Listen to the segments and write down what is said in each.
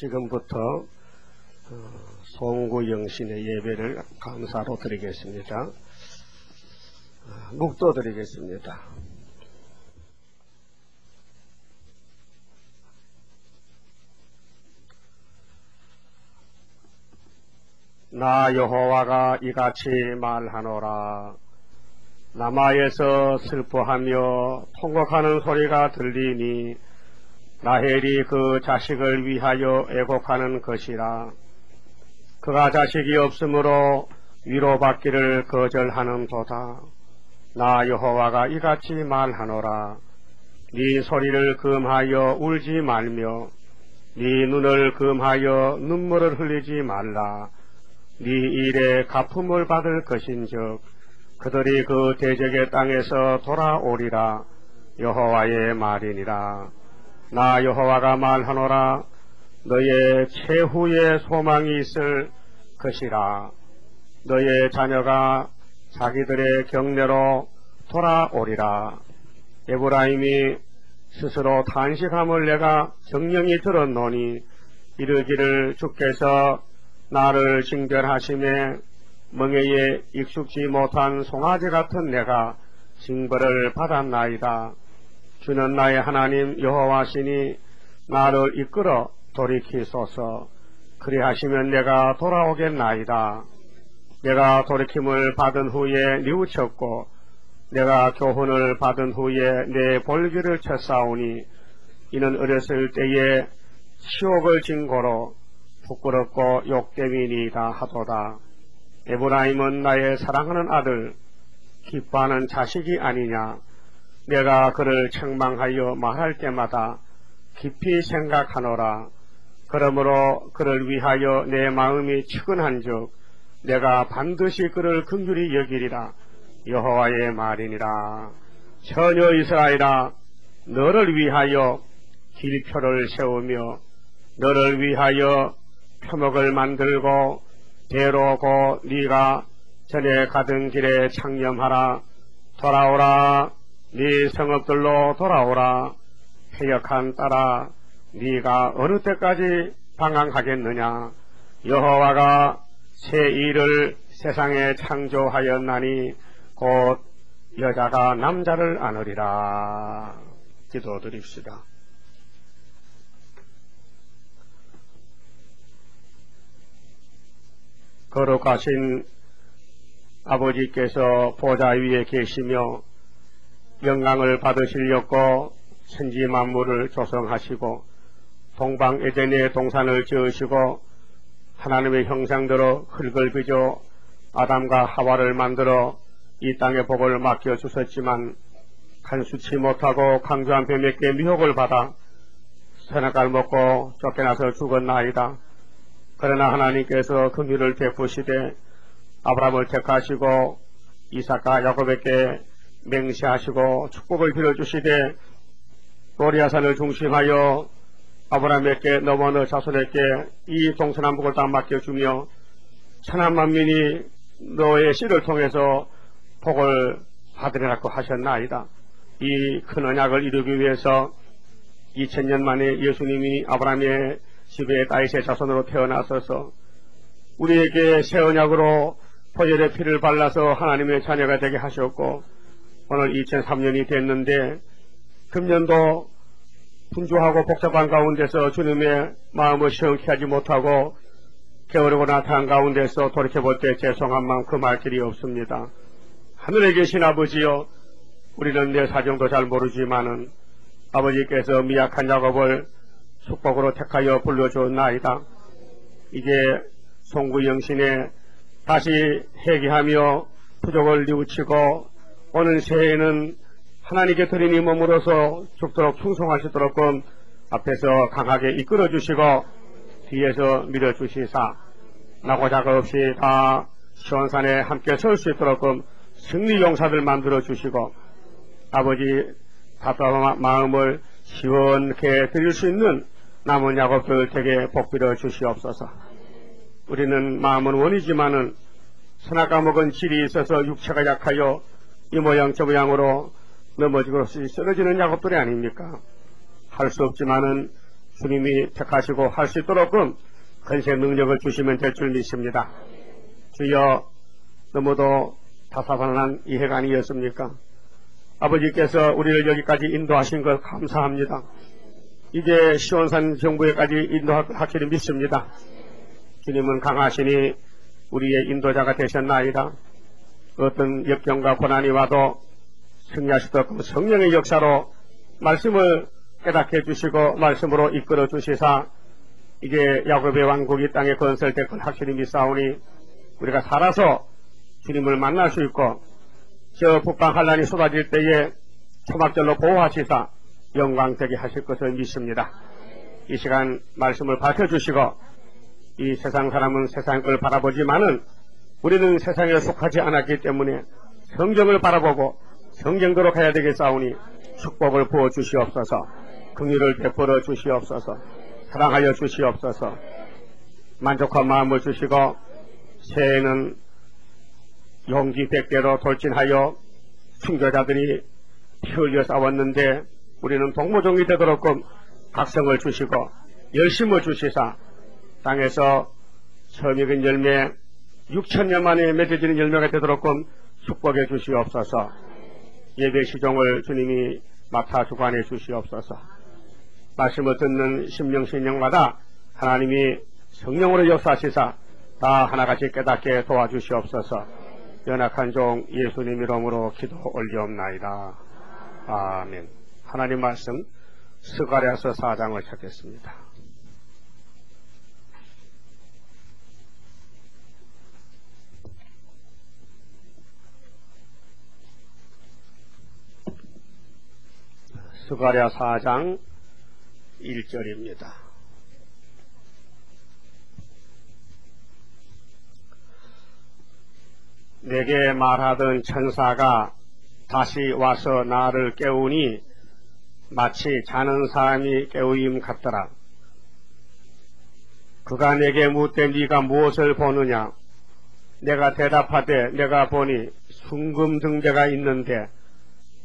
지금부터 송구영신의 예배를 감사로 드리겠습니다. 묵도 드리겠습니다. 나 여호와가 이같이 말하노라. 남아에서 슬퍼하며 통곡하는 소리가 들리니 라헬이 그 자식을 위하여 애곡하는 것이라. 그가 자식이 없으므로 위로받기를 거절하는도다. 나 여호와가 이같이 말하노라. 네 소리를 금하여 울지 말며 네 눈을 금하여 눈물을 흘리지 말라. 네 일에 갚음을 받을 것인즉 그들이 그 대적의 땅에서 돌아오리라. 여호와의 말이니라. 나 여호와가 말하노라. 너의 최후의 소망이 있을 것이라. 너의 자녀가 자기들의 경내로 돌아오리라. 에브라임이 스스로 탄식함을 내가 정령이 들었노니 이르기를 주께서 나를 징벌하심에 멍에에 익숙지 못한 송아지 같은 내가 징벌을 받았나이다. 주는 나의 하나님 여호와시니 나를 이끌어 돌이키소서. 그리하시면 내가 돌아오겠나이다. 내가 돌이킴을 받은 후에 뉘우쳤고 내가 교훈을 받은 후에 내 볼기를 쳤사오니 이는 어렸을 때에 치욕을 진 고로 부끄럽고 욕됨이니이다 하도다. 에브라임은 나의 사랑하는 아들 기뻐하는 자식이 아니냐. 내가 그를 책망하여 말할 때마다 깊이 생각하노라. 그러므로 그를 위하여 내 마음이 측은한즉 내가 반드시 그를 긍휼히 여기리라. 여호와의 말이니라. 처녀 이스라엘아, 너를 위하여 길표를 세우며 너를 위하여 표목을 만들고 대로고 네가 전에 가던 길에 창념하라. 돌아오라. 네 성읍들로 돌아오라. 패역한 딸아, 네가 어느 때까지 방황하겠느냐. 여호와가 새 일을 세상에 창조하였나니 곧 여자가 남자를 안으리라. 기도드립시다. 거룩하신 아버지께서 보좌 위에 계시며 영광을 받으시려고 천지 만물을 조성하시고 동방에덴의 동산을 지으시고 하나님의 형상대로 흙을 빚어 아담과 하와를 만들어 이 땅의 복을 맡겨주셨지만 간수치 못하고 강조한 뱀에게 미혹을 받아 선악과를 먹고 쫓겨나서 죽었나이다. 그러나 하나님께서 긍휼을 베푸시되 아브라함을 택하시고 이삭과 야곱에게 맹세하시고 축복을 빌어주시되 모리아산을 중심하여 아브라함에게 너와 너 자손에게 이 동서남북을 다 맡겨주며 천한 만민이 너의 씨를 통해서 복을 받으리라고 하셨나이다. 이 큰 언약을 이루기 위해서 2000년 만에 예수님이 아브라함의 집에 다윗의 자손으로 태어나셔서 우리에게 새 언약으로 보혈의 피를 발라서 하나님의 자녀가 되게 하셨고 오늘 2003년이 됐는데 금년도 분주하고 복잡한 가운데서 주님의 마음을 시원케 하지 못하고 게으르고 나타난 가운데서 돌이켜볼 때 죄송한 마음 금할 길이 없습니다. 하늘에 계신 아버지여, 우리는 내 사정도 잘 모르지만은 아버지께서 미약한 야곱을 축복으로 택하여 불러주었나이다. 이제 송구영신에 다시 회개하며 부족을 뉘우치고 오는 새해에는 하나님께 드린 이 몸으로서 죽도록 충성하시도록끔 앞에서 강하게 이끌어주시고 뒤에서 밀어주시사 나고 자가 없이 다 시온산에 함께 설 수 있도록끔 승리 용사들 만들어주시고 아버지 답답한 마음을 시원케 드릴 수 있는 남은 야곱들 되게 복빌어 주시옵소서. 우리는 마음은 원이지만은 선악과 먹은 질이 있어서 육체가 약하여 이 모양 저 모양으로 넘어지고 쓰러지는 야곱들이 아닙니까? 할 수 없지만은 주님이 택하시고 할 수 있도록끔 건세 능력을 주시면 될 줄 믿습니다. 주여, 너무도 다사다난한 이 해가 아니었습니까? 아버지께서 우리를 여기까지 인도하신 것 감사합니다. 이제 시온산 정부에까지 인도할 확실히 믿습니다. 주님은 강하시니 우리의 인도자가 되셨나이다. 어떤 역경과 고난이 와도 승리하시도록 성령의 역사로 말씀을 깨닫게 해주시고 말씀으로 이끌어 주시사 이제 야곱의 왕국이 땅에 건설될 건 확실히 믿사오니 우리가 살아서 주님을 만날 수 있고 저 북방 환란이 쏟아질 때에 초막절로 보호하시사 영광되게 하실 것을 믿습니다. 이 시간 말씀을 밝혀주시고 이 세상 사람은 세상 걸 바라보지만은 우리는 세상에 속하지 않았기 때문에 성경을 바라보고 성경대로 가야 되겠사오니 축복을 부어 주시옵소서. 긍휼을 베풀어 주시옵소서. 사랑하여 주시옵소서. 만족한 마음을 주시고 새해에는 용기 100개로 돌진하여 순교자들이 피 흘려 싸웠는데 우리는 동무종이 되도록끔 각성을 주시고 열심을 주시사 땅에서 처음 익은 열매 6,000년 만에 맺어지는 열매가 되도록끔 축복해 주시옵소서. 예배 시종을 주님이 맡아 주관해 주시옵소서. 말씀을 듣는 심령마다 하나님이 성령으로 역사하시사 다 하나같이 깨닫게 도와주시옵소서. 연약한 종 예수님 이름으로 기도 올리옵나이다. 아멘. 하나님 말씀 스가랴서 4장을 찾겠습니다. 스가랴 4장 1절입니다. 내게 말하던 천사가 다시 와서 나를 깨우니 마치 자는 사람이 깨우임 같더라. 그가 내게 묻되 네가 무엇을 보느냐? 내가 대답하되 내가 보니 순금 등대가 있는데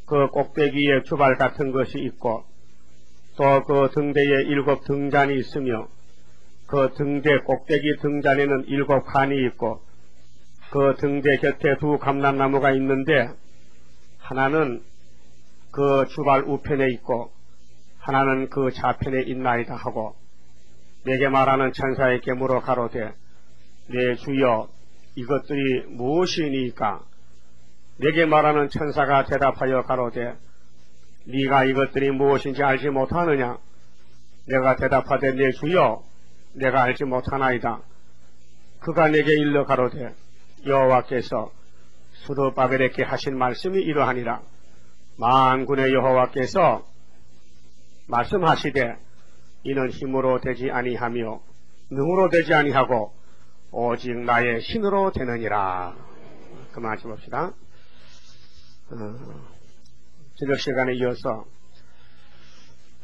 그 꼭대기에 주발 같은 것이 있고 또 그 등대에 7 등잔이 있으며 그 등대 꼭대기 등잔에는 7 관이 있고 그 등대 곁에 2 감람나무가 있는데 하나는 그 주발 우편에 있고 하나는 그 좌편에 있나이다 하고 내게 말하는 천사에게 물어 가로되 내 주여 이것들이 무엇이니까? 내게 말하는 천사가 대답하여 가로되 네가 이것들이 무엇인지 알지 못하느냐? 내가 대답하되 내 주여 내가 알지 못하나이다. 그가 내게 일러 가로되 여호와께서 스룹바벨에게 하신 말씀이 이러하니라. 만군의 여호와께서 말씀하시되 이는 힘으로 되지 아니하며 능으로 되지 아니하고 오직 나의 신으로 되느니라. 그만 봅시다. 저녁 시간에 이어서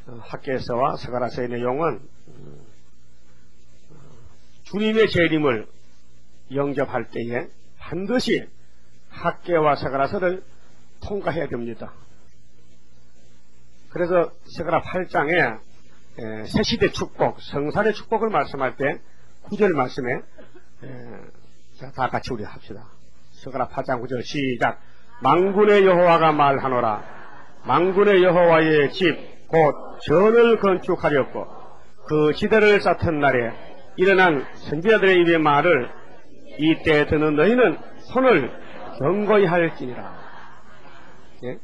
학개서와 스가랴서의 내용은 주님의 재림을 영접할 때에 반드시 학개와 스가랴서를 통과해야 됩니다. 그래서 스가랴 8장에 새시대 축복, 성산의 축복을 말씀할 때 9절 말씀에 다 같이 우리 합시다. 스가랴 8장 9절 시작. 만군의 여호와가 말하노라. 만군의 여호와의 집 곧 전을 건축하렸고 그 지대를 쌓던 날에 일어난 선지자들의 입의 말을 이때 듣는 너희는 손을 경고히 할지니라. 예?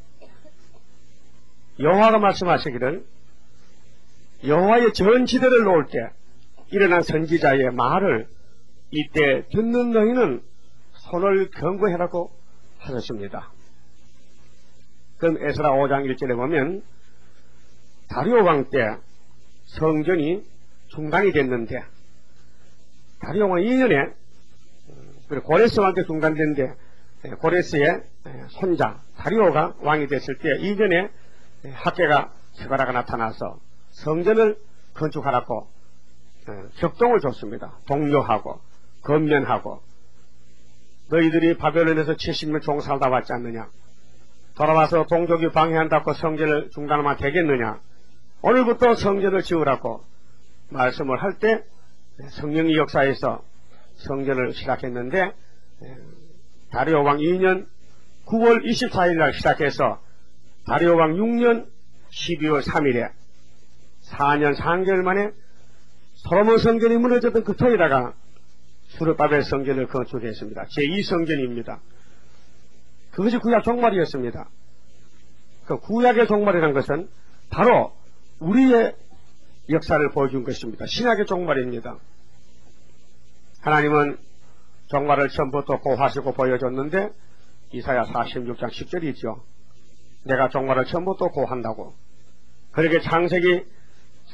여호와가 말씀하시기를 여호와의 전 지대를 놓을 때 일어난 선지자의 말을 이때 듣는 너희는 손을 경고해라고 하셨습니다. 그럼 에스라 5장 1절에 보면 다리오 왕 때 성전이 중단이 됐는데 다리오 왕 2년에 고레스 왕 때 중단됐는데 고레스의 손자 다리오가 왕이 됐을 때 2년에 학개가 스가랴가 나타나서 성전을 건축하라고 격동을 줬습니다. 독려하고 건면하고 너희들이 바벨론에서 70년 종살다 왔지 않느냐? 돌아와서 동족이 방해한다고 성전을 중단하면 되겠느냐? 오늘부터 성전을 지으라고 말씀을 할 때 성령의 역사에서 성전을 시작했는데 다리오 왕 2년 9월 24일 날 시작해서 다리오 왕 6년 12월 3일에 4년 3개월 만에 솔로몬 성전이 무너졌던 그 터에다가 스룹바벨 성전을 건축했습니다. 제2성전입니다. 그것이 구약 종말이었습니다. 그 구약의 종말이라는 것은 바로 우리의 역사를 보여준 것입니다. 신약의 종말입니다. 하나님은 종말을 처음부터 고하시고 보여줬는데 이사야 46장 10절이죠. 내가 종말을 처음부터 고한다고. 그렇게 창세기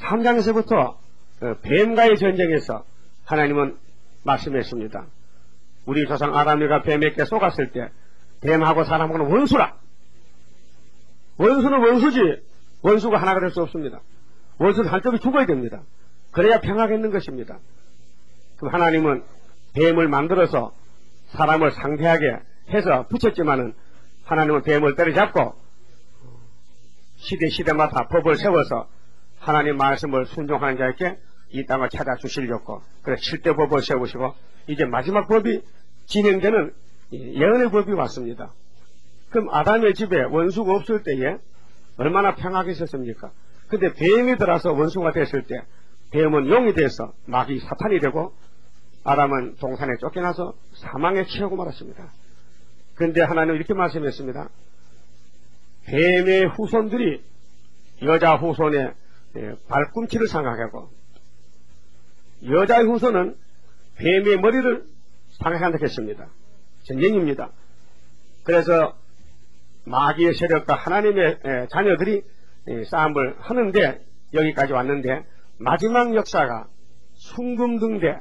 3장에서부터 뱀과의 전쟁에서 하나님은 말씀했습니다. 우리 조상 아담이가 뱀에게 속았을 때 뱀하고 사람하고는 원수라. 원수는 원수지 원수가 하나가 될 수 없습니다. 원수는 한쪽이 죽어야 됩니다. 그래야 평화겠는 것입니다. 그럼 하나님은 뱀을 만들어서 사람을 상대하게 해서 붙였지만은 하나님은 뱀을 때려잡고 시대마다 법을 세워서 하나님 말씀을 순종하는 자에게 이 땅을 찾아주시려고 그래 7대 법을 세우시고 이제 마지막 법이 진행되는 예언의 법이 왔습니다. 그럼 아담의 집에 원수가 없을 때에 얼마나 평화하게 있었습니까? 근데 뱀이 들어서 원수가 됐을 때 뱀은 용이 돼서 마귀 사탄이 되고 아담은 동산에 쫓겨나서 사망에 취하고 말았습니다. 그런데 하나님은 이렇게 말씀했습니다. 뱀의 후손들이 여자 후손의 발꿈치를 상하게 여자의 후손은 뱀의 머리를 상하게 했습니다. 전쟁입니다. 그래서 마귀의 세력과 하나님의 자녀들이 싸움을 하는데 여기까지 왔는데 마지막 역사가 순금등대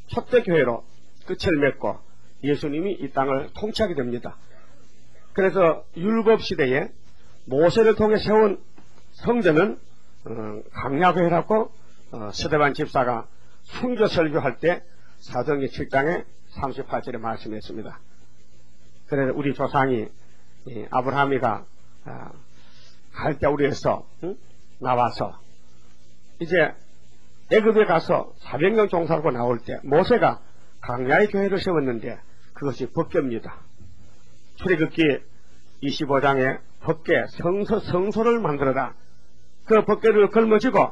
초대교회로 끝을 맺고 예수님이 이 땅을 통치하게 됩니다. 그래서 율법시대에 모세를 통해 세운 성전은 강야교회라고 스데반 집사가 순교 설교할 때 사도행전 7장에 38절에 말씀했습니다. 그래서 우리 조상이 아브라함이가 갈대우리에서 나와서 이제 애굽에 가서 400년 종살고 나올 때 모세가 강야의 교회를 세웠는데 그것이 법궤입니다. 출애굽기 25장에 법궤 성소를 만들어라. 그 법궤를 걸머쥐고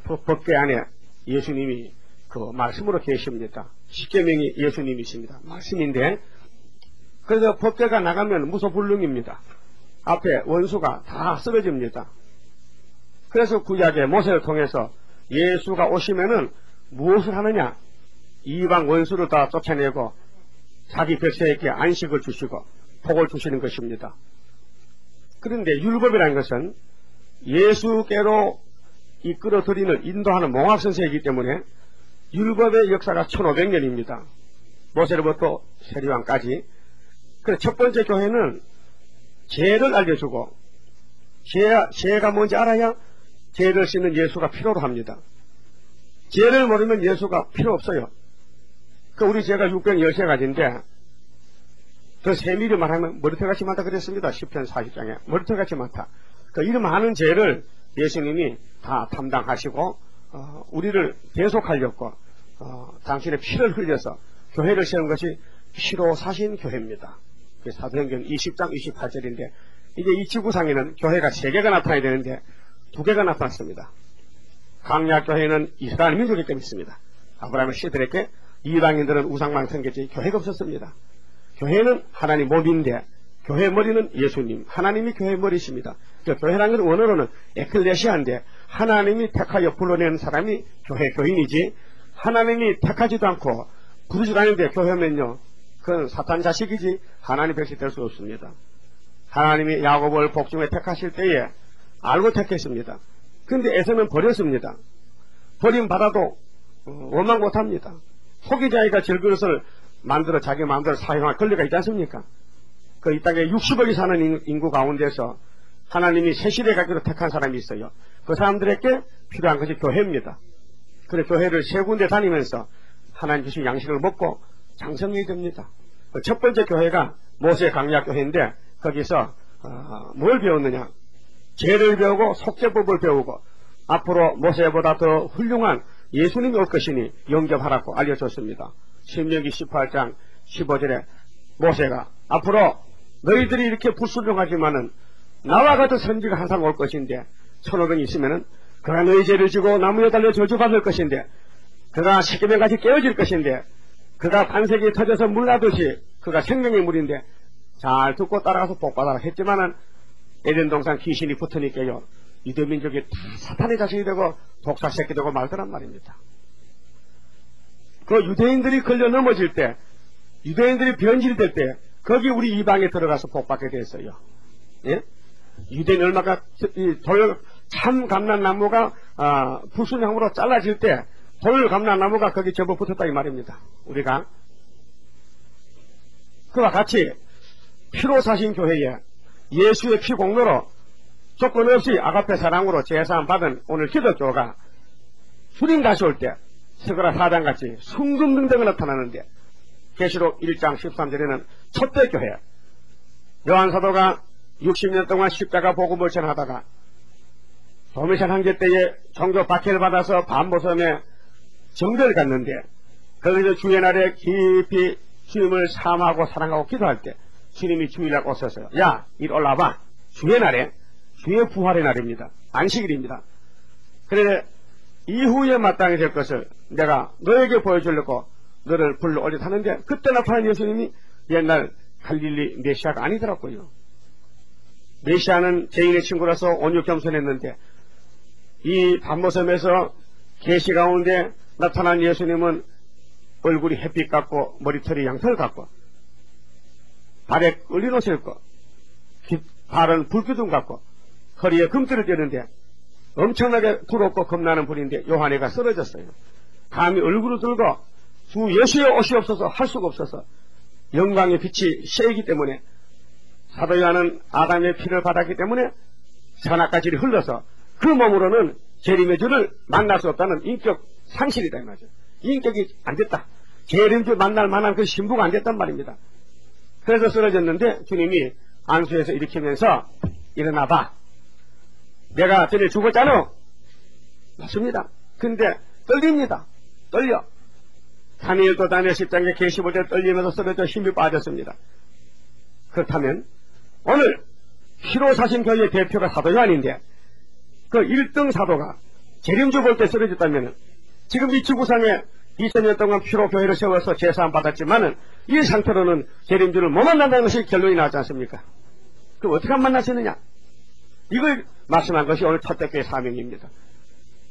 그 법궤 안에 예수님이 그 말씀으로 계십니다. 십계명이 예수님이십니다. 말씀인데 그래서 법궤가 나가면 무소불능입니다. 앞에 원수가 다 쓰러집니다. 그래서 구약의 모세를 통해서 예수가 오시면은 무엇을 하느냐? 이방 원수를 다 쫓아내고 자기 백성에게 안식을 주시고 복을 주시는 것입니다. 그런데 율법이라는 것은 예수께로 이끌어들이는 인도하는 몽학선생이기 때문에 율법의 역사가 1500년입니다. 모세로부터 세리왕까지. 그래서 첫 번째 교회는 죄를 알려주고 죄가 뭔지 알아야 죄를 씻는 예수가 필요로 합니다. 죄를 모르면 예수가 필요 없어요. 우리 죄가 613가지인데 그 세미를 말하면 머리털같이 많다 그랬습니다. 10편 40장에 머리털같이 많다. 이 많은 죄를 예수님이 다 담당하시고 우리를 대속하려고 당신의 피를 흘려서 교회를 세운 것이 피로 사신 교회입니다. 사도행전 20장 28절인데 이제 이 지구상에는 교회가 3개가 나타나야 되는데 2개가 나타났습니다. 강약교회는 이스라엘 민족에게 있습니다. 아브라함의 시들에게 이방인들은 우상만 섬겼지 교회가 없었습니다. 교회는 하나님 몸인데 교회 머리는 예수님, 하나님이 교회 머리십니다. 교회라는 건 원어로는 에클레시아인데 하나님이 택하여 불러낸 사람이 교회 교인이지 하나님이 택하지도 않고 부르지도 않는데 교회면요 그건 사탄 자식이지 하나님 백성이 될 수 없습니다. 하나님이 야곱을 복중에 택하실 때에 알고 택했습니다. 그런데 에서는 버렸습니다. 버림받아도 원망 못합니다. 소기자이가 질그릇을 만들어 자기 마음대로 사용할 권리가 있지 않습니까? 이 땅에 60억이 사는 인구 가운데서 하나님이 새 시대 가기로 택한 사람이 있어요. 그 사람들에게 필요한 것이 교회입니다. 그래 교회를 세 군데 다니면서 하나님 주신 양식을 먹고 장성해야 됩니다. 첫 번째 교회가 모세 강약교회인데 거기서 뭘 배웠느냐? 죄를 배우고 속죄법을 배우고 앞으로 모세보다 더 훌륭한 예수님이 올 것이니 영접하라고 알려줬습니다. 신명기 18장 15절에 모세가 앞으로 너희들이 이렇게 불순종하지만은 나와 같은 선지가 항상 올 것인데 1500이 있으면은 그가 너희 죄를 지고 나무에 달려 저주받을 것인데 그가 세계명같이 깨어질 것인데 그가 반석이 터져서 물나듯이 그가 생명의 물인데 잘 듣고 따라가서 복받아라 했지만은 에덴 동산 귀신이 붙으니까요 유대민족이 다 사탄의 자식이 되고 독사 새끼 되고 말더란 말입니다. 그 유대인들이 걸려 넘어질 때 유대인들이 변질될 때 거기 우리 이방에 들어가서 복받게 됐어요. 예? 유대인 얼마가 참 감람나무가 불순향으로 잘라질 때 돌 감람나무가 거기 전부 붙었다 이 말입니다. 우리가 그와 같이 피로 사신 교회에 예수의 피 공로로 조건 없이 아가페 사랑으로 제사함 받은 오늘 기독교가 주님 다시 올 때 스가랴 4장같이 순금등등을 나타나는데 계시록 1장 13절에는 첫대 교회 요한 사도가 60년 동안 십자가 복음을 전하다가 도미산 황제 때에 종교 박해를 받아서 반보섬에 정별을 갔는데 거기서 주의 날에 깊이 주님을 사모하고 사랑하고 기도할 때 주님이 주일날 오셔서요. 야, 이리 올라와봐. 주의 날에 주의 부활의 날입니다. 안식일입니다. 그래 이후에 마땅히 될 것을 내가 너에게 보여주려고 너를 불러 올리타는데 그때 나타난 예수님이 옛날 갈릴리 메시아가 아니더라고요. 메시아는 죄인의 친구라서 온유 겸손했는데 이 반모섬에서 계시 가운데 나타난 예수님은 얼굴이 햇빛 같고 머리털이 양털 같고 발에 끌린 옷을 입고 발은 불기둥 같고 허리에 금띠를 떼는데 엄청나게 두렵고 겁나는 분인데 요한이가 쓰러졌어요. 감히 얼굴을 들고 주 예수의 옷이 없어서 할 수가 없어서 영광의 빛이 쉐이기 때문에 사도 요한은 아담의 피를 받았기 때문에 선악가지를 흘러서 그 몸으로는 재림의 주를 만날 수 없다는 인격 상실이다 이 말이죠. 인격이 안 됐다. 재림 주 만날 만한 그 신부가 안 됐단 말입니다. 그래서 쓰러졌는데 주님이 안수해서 일으키면서 일어나봐. 내가 전에 죽었잖아. 맞습니다. 근데 떨립니다. 떨려. 다니엘도 다니엘 10장에 계시 볼 때 떨리면서 쓰러져 힘이 빠졌습니다. 그렇다면 오늘 피로 사신 교회의 대표가 사도 요한인데 그 1등 사도가 재림주 볼 때 쓰러졌다면 지금 이 지구상에 2000년 동안 피로 교회를 세워서 제사함 받았지만은 이 상태로는 재림주를 못 만난다는 것이 결론이 나왔지 않습니까? 그럼 어떻게 만날 수 있느냐? 이걸 말씀한 것이 오늘 첫째 교회 사명입니다.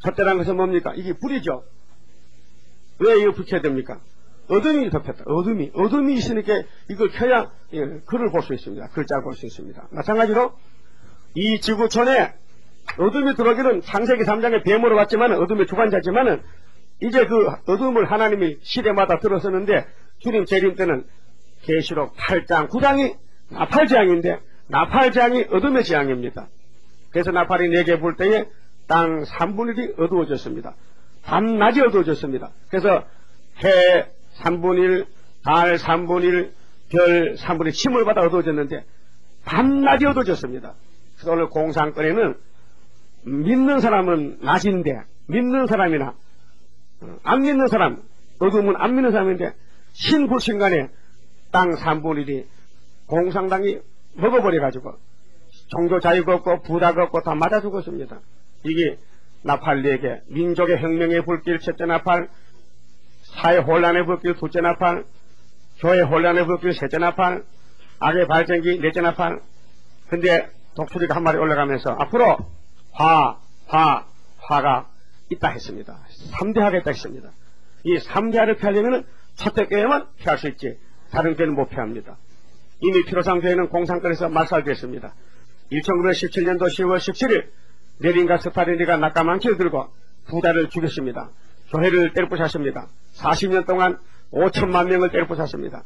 첫째라는 것은 뭡니까? 이게 불이죠. 왜 이거 붙여야 됩니까? 어둠이 덮였다. 어둠이 있으니까 이걸 켜야 글을 볼 수 있습니다. 글자를 볼 수 있습니다. 마찬가지로 이 지구촌에 어둠이 들어오기는 창세기 3장에 뱀으로 왔지만 어둠의 주관자지만은 이제 그 어둠을 하나님이 시대마다 들어서는데 주님 재림 때는 계시록 8장 9장이 나팔재앙인데 나팔재앙이 어둠의 재앙입니다. 그래서 나팔이 4개 불 때에 땅 3분의 1이 어두워졌습니다. 밤낮이 어두워졌습니다. 그래서 해 3분의 1, 달 3분의 1, 별 3분의 1 힘을 받아 어두워졌는데 밤낮이 어두워졌습니다. 그래서 오늘 공상권에는 믿는 사람은 낮인데 믿는 사람이나 안 믿는 사람, 어둠은 안 믿는 사람인데 신불신간에 땅 3분의 1이 공산당이 먹어버려가지고 종교 자유가 없고 부다가 없고 다 맞아 죽었습니다. 이게 나팔 4개, 민족의 혁명의 불길 첫째 나팔, 사회 혼란의 불길 둘째 나팔, 교회 혼란의 불길 셋째 나팔, 악의 발전기 넷째 나팔. 근데 독수리가 한 마리 올라가면서 앞으로 화가 있다 했습니다. 3대화가 있다 했습니다. 이 3대화를 피하려면 첫째 교회만 피할 수 있지 다른 교회는 못 피합니다. 이미 피로상 교회는 공산권에서 말살됐습니다. 1917년도 10월 17일 레닌과 스타린이가 낙가망치를 들고 부자를 죽였습니다. 교회를 때려부셨습니다. 40년 동안 5천만 명을 때려부셨습니다.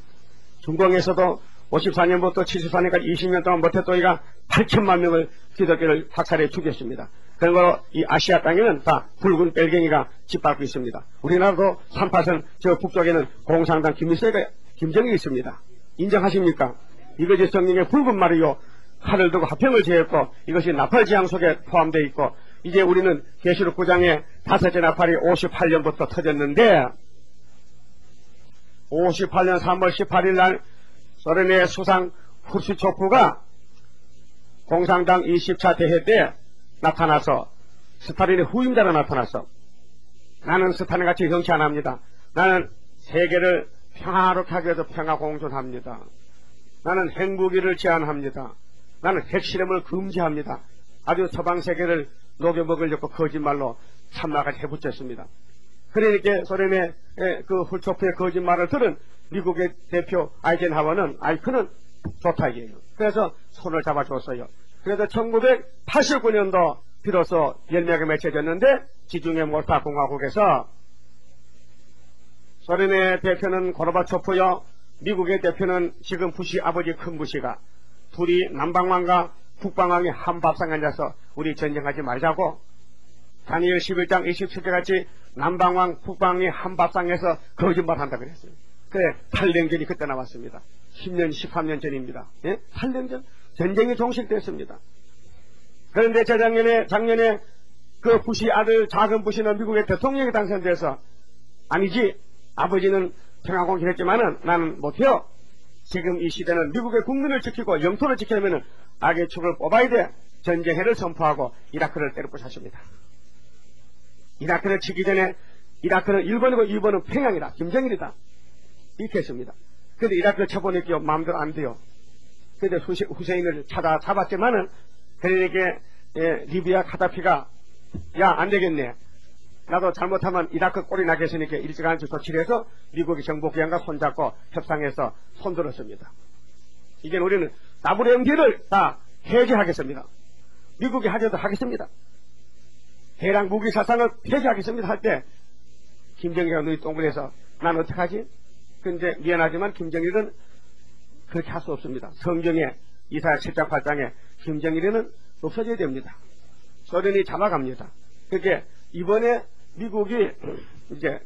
중공에서도 54년부터 74년까지 20년 동안 모태또이가 8천만 명을 기독교를 학살해 죽였습니다. 그런 거로 이 아시아 땅에는 다 붉은 빨갱이가 짓밟고 있습니다. 우리나라도 3파선 저 북쪽에는 공산당 김정일이 있습니다. 인정하십니까? 이것이 성경의 붉은 말이요 칼을 두고 화평을 제했고 이것이 나팔지향 속에 포함되어 있고 이제 우리는 계시록 9장에 다섯째 나팔이 58년부터 터졌는데 58년 3월 18일 날 소련의 수상 후르시초프가 공산당 20차 대회 때 나타나서 스탈린의 후임자로 나타났어. 나는 스탈린같이 정치 안 합니다. 나는 세계를 평화롭게 하기 위해서 평화 공존합니다. 나는 핵무기를 제한합니다. 나는 핵실험을 금지합니다. 아주 서방 세계를 녹여먹으려고 거짓말로 참마까지 해붙였습니다. 그러니까 소련의 그 후르초프의 거짓말을 들은 미국의 대표 아이젠하워는 좋다 이게요. 그래서 손을 잡아줬어요. 그래서 1989년도 비로소 열매가 맺혀졌는데 지중해 몰타 공화국에서 소련의 대표는 고르바초프요, 미국의 대표는 지금 부시 아버지 큰 부시가 둘이 남방왕과 북방왕이 한 밥상에 앉아서 우리 전쟁하지 말자고 다니엘 11장 27절 같이 남방왕 북방왕이 한 밥상에서 거짓말한다 그랬어요. 그래 8년전이 그때 나왔습니다. 10년 13년 전입니다. 예? 8년전 전쟁이 종식됐습니다. 그런데 작년에 그 부시 아들 작은 부시는 미국의 대통령이 당선돼서 아니지 아버지는 평화공신했지만은 나는 못해요. 지금 이 시대는 미국의 국민을 지키고 영토를 지키려면 악의 축을 뽑아야 돼. 전쟁해를 선포하고 이라크를 때려부셨습니다. 이라크를 치기 전에 이라크는 일본이고 일본은 평양이다. 김정일이다. 이렇게 했습니다. 그런데 이라크를 쳐보니까 마음대로 안 돼요. 그런데 후세인을 잡았지만은 그러니까 리비아 카다피가 야 안 되겠네. 나도 잘못하면 이라크 꼴이 나겠으니까 일찌감치 조치를 해서 미국의 정보기관과 손잡고 협상해서 손들었습니다. 이제 우리는 WMD를 다 폐지하겠습니다. 미국이 하려도 하겠습니다. 해랑 무기 사상을 폐지하겠습니다 할 때 김정일이가 눈이 동그래서 난 어떡하지? 근데 미안하지만 김정일은 그렇게 할 수 없습니다. 성경에 이사야 7장 8장에 김정일은 없어져야 됩니다. 소련이 잡아갑니다. 그렇게 이번에 미국이 이제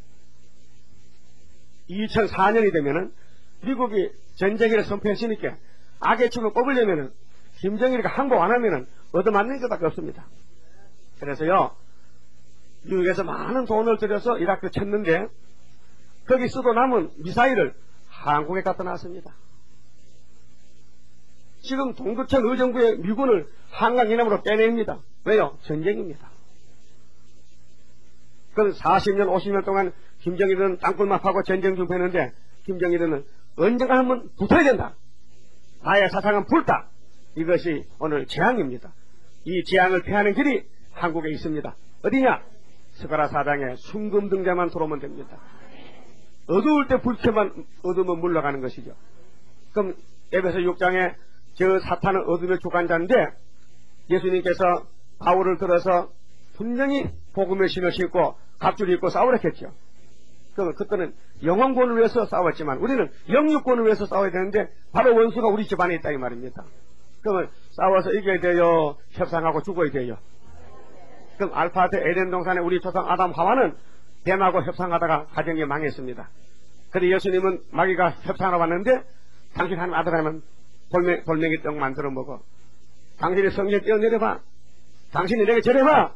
2004년이 되면은 미국이 전쟁을 선포했으니까 악의 축을 뽑으려면은 김정일이가 항복 안 하면은 얻어맞는 것밖에 없습니다. 그래서요 미국에서 많은 돈을 들여서 이라크 쳤는데 거기 쓰고 남은 미사일을 한국에 갖다 놨습니다. 지금 동두천 의정부의 미군을 한강 이남으로 빼냅니다. 왜요? 전쟁입니다. 그 40년 50년 동안 김정일은 땅굴만 파고 전쟁 준비했는데 김정일은 언젠가 한번 붙어야 된다. 나의 사상은 불다. 이것이 오늘 재앙입니다. 이 재앙을 피하는 길이 한국에 있습니다. 어디냐? 스가랴 4장에 순금등대만 들어오면 됩니다. 어두울 때 불켜만 어두우면 물러가는 것이죠. 그럼 에베소 6장에 저 사탄은 어둠의 주관자인데 예수님께서 바울을 들어서 분명히 복음의 신을 신고 갑주를 입고 싸우라 했죠. 그러면 그때는 영혼권을 위해서 싸웠지만 우리는 영육권을 위해서 싸워야 되는데 바로 원수가 우리 집안에 있다 이 말입니다. 그러면 싸워서 이겨야 돼요? 협상하고 죽어야 돼요? 그럼 알파트 에덴 동산에 우리 조상 아담 하와는 뱀하고 협상하다가 가정이 망했습니다. 그런데 예수님은 마귀가 협상하러 왔는데 당신 하나님 아들 하면 돌멩이 떡 만들어 먹어. 당신이 성전 뛰어내려봐. 당신이 내게 절해봐.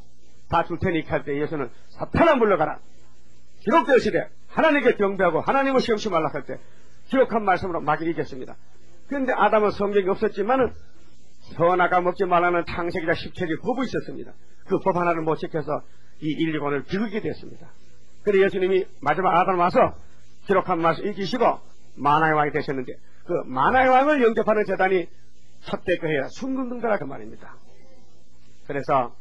다 줄 테니까 할 때 예수는 사탄아 물러가라. 기록되었으되 하나님께 경배하고 하나님을 시험치 말라 할 때 기록한 말씀으로 마귀를 이겼습니다. 그런데 아담은 성경이 없었지만은 선악과 먹지 말라는 창세기자 10책의 법이 있었습니다. 그 법 하나를 못 지켜서 이 인류권을 비극이 됐습니다. 그래서 예수님이 마지막 아담을 와서 기록한 말씀 읽으시고 만화의 왕이 되셨는데 그 만화의 왕을 영접하는 재단이 첫대 교회라 순금등대라 그 말입니다. 그래서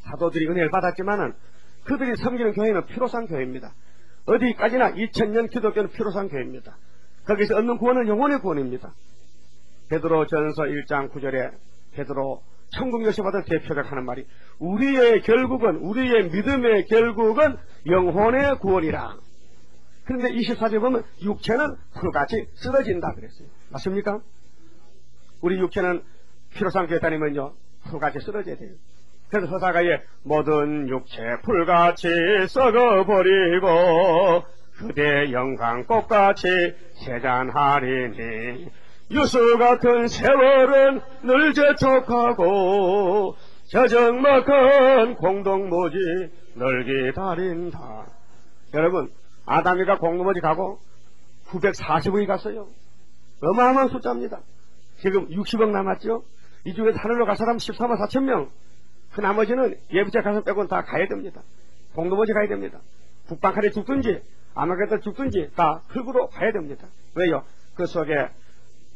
사도들이 은혜를 받았지만은 그들이 섬기는 교회는 피로상 교회입니다. 어디까지나 2000년 기독교는 피로상 교회입니다. 거기서 얻는 구원은 영혼의 구원입니다. 베드로 전서 1장 9절에 베드로 천국 요시받은 대표가 하는 말이 우리의 믿음의 결국은 영혼의 구원이라. 그런데 24절 보면 육체는 풀같이 쓰러진다 그랬어요. 맞습니까? 우리 육체는 피로상 교회 다니면요 풀같이 쓰러져야 돼요. 그래서 서사가에 모든 육체 풀같이 썩어버리고 그대 영광 꽃같이 세잔하리니 유수 같은 세월은 늘 재촉하고 저정먹은 공동묘지 널기 달인다. 여러분, 아담이가 공동묘지 가고 940억이 갔어요. 어마어마한 숫자입니다. 지금 60억 남았죠. 이 중에 하늘로 갈 사람 14만 4천 명. 그 나머지는 예부자 가서 빼고는 다 가야 됩니다. 공동묘지 가야 됩니다. 북방칼에 죽든지 아마겟돈 죽든지 다 흙으로 가야 됩니다. 왜요? 그 속에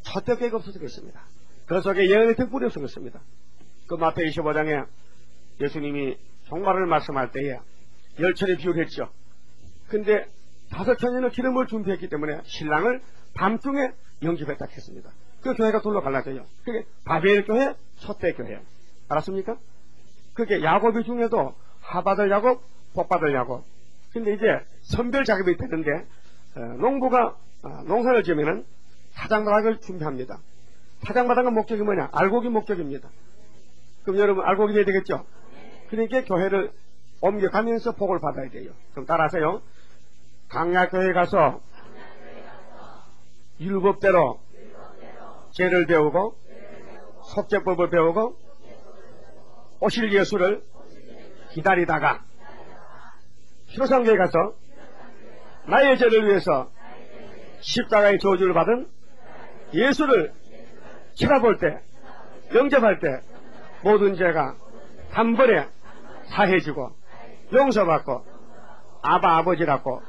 촛대교회가 없어서 그렇습니다. 그 속에 예언의 등불이 없어서 그렇습니다. 그 마태복음 25장에 예수님이 종말을 말씀할 때에 열천의 비유를 했죠. 근데 5천년의 기름을 준비했기 때문에 신랑을 밤중에 영접했다 했습니다. 그 교회가 둘로 갈라져요. 그게 바벨 교회, 촛대 교회. 알았습니까? 그게 야곱이 중에도 하받을 야곱, 복받을 야곱. 근데 이제 선별 작업이 되는데 농부가 농사를 지으면은 타작마당을 준비합니다. 타작마당의 목적이 뭐냐? 알곡이 목적입니다. 그럼 여러분 알곡이 돼야 되겠죠? 그러니까 교회를 옮겨가면서 복을 받아야 돼요. 그럼 따라하세요. 강약교회 가서 율법대로 죄를 배우고 속죄법을 배우고 오실 예수를 기다리다가 희로상교회 가서 나의 죄를 위해서 십자가의 저주를 받은 예수를 쳐다볼 때, 영접할 때 모든 죄가 단번에 사해지고 용서받고 아버지라고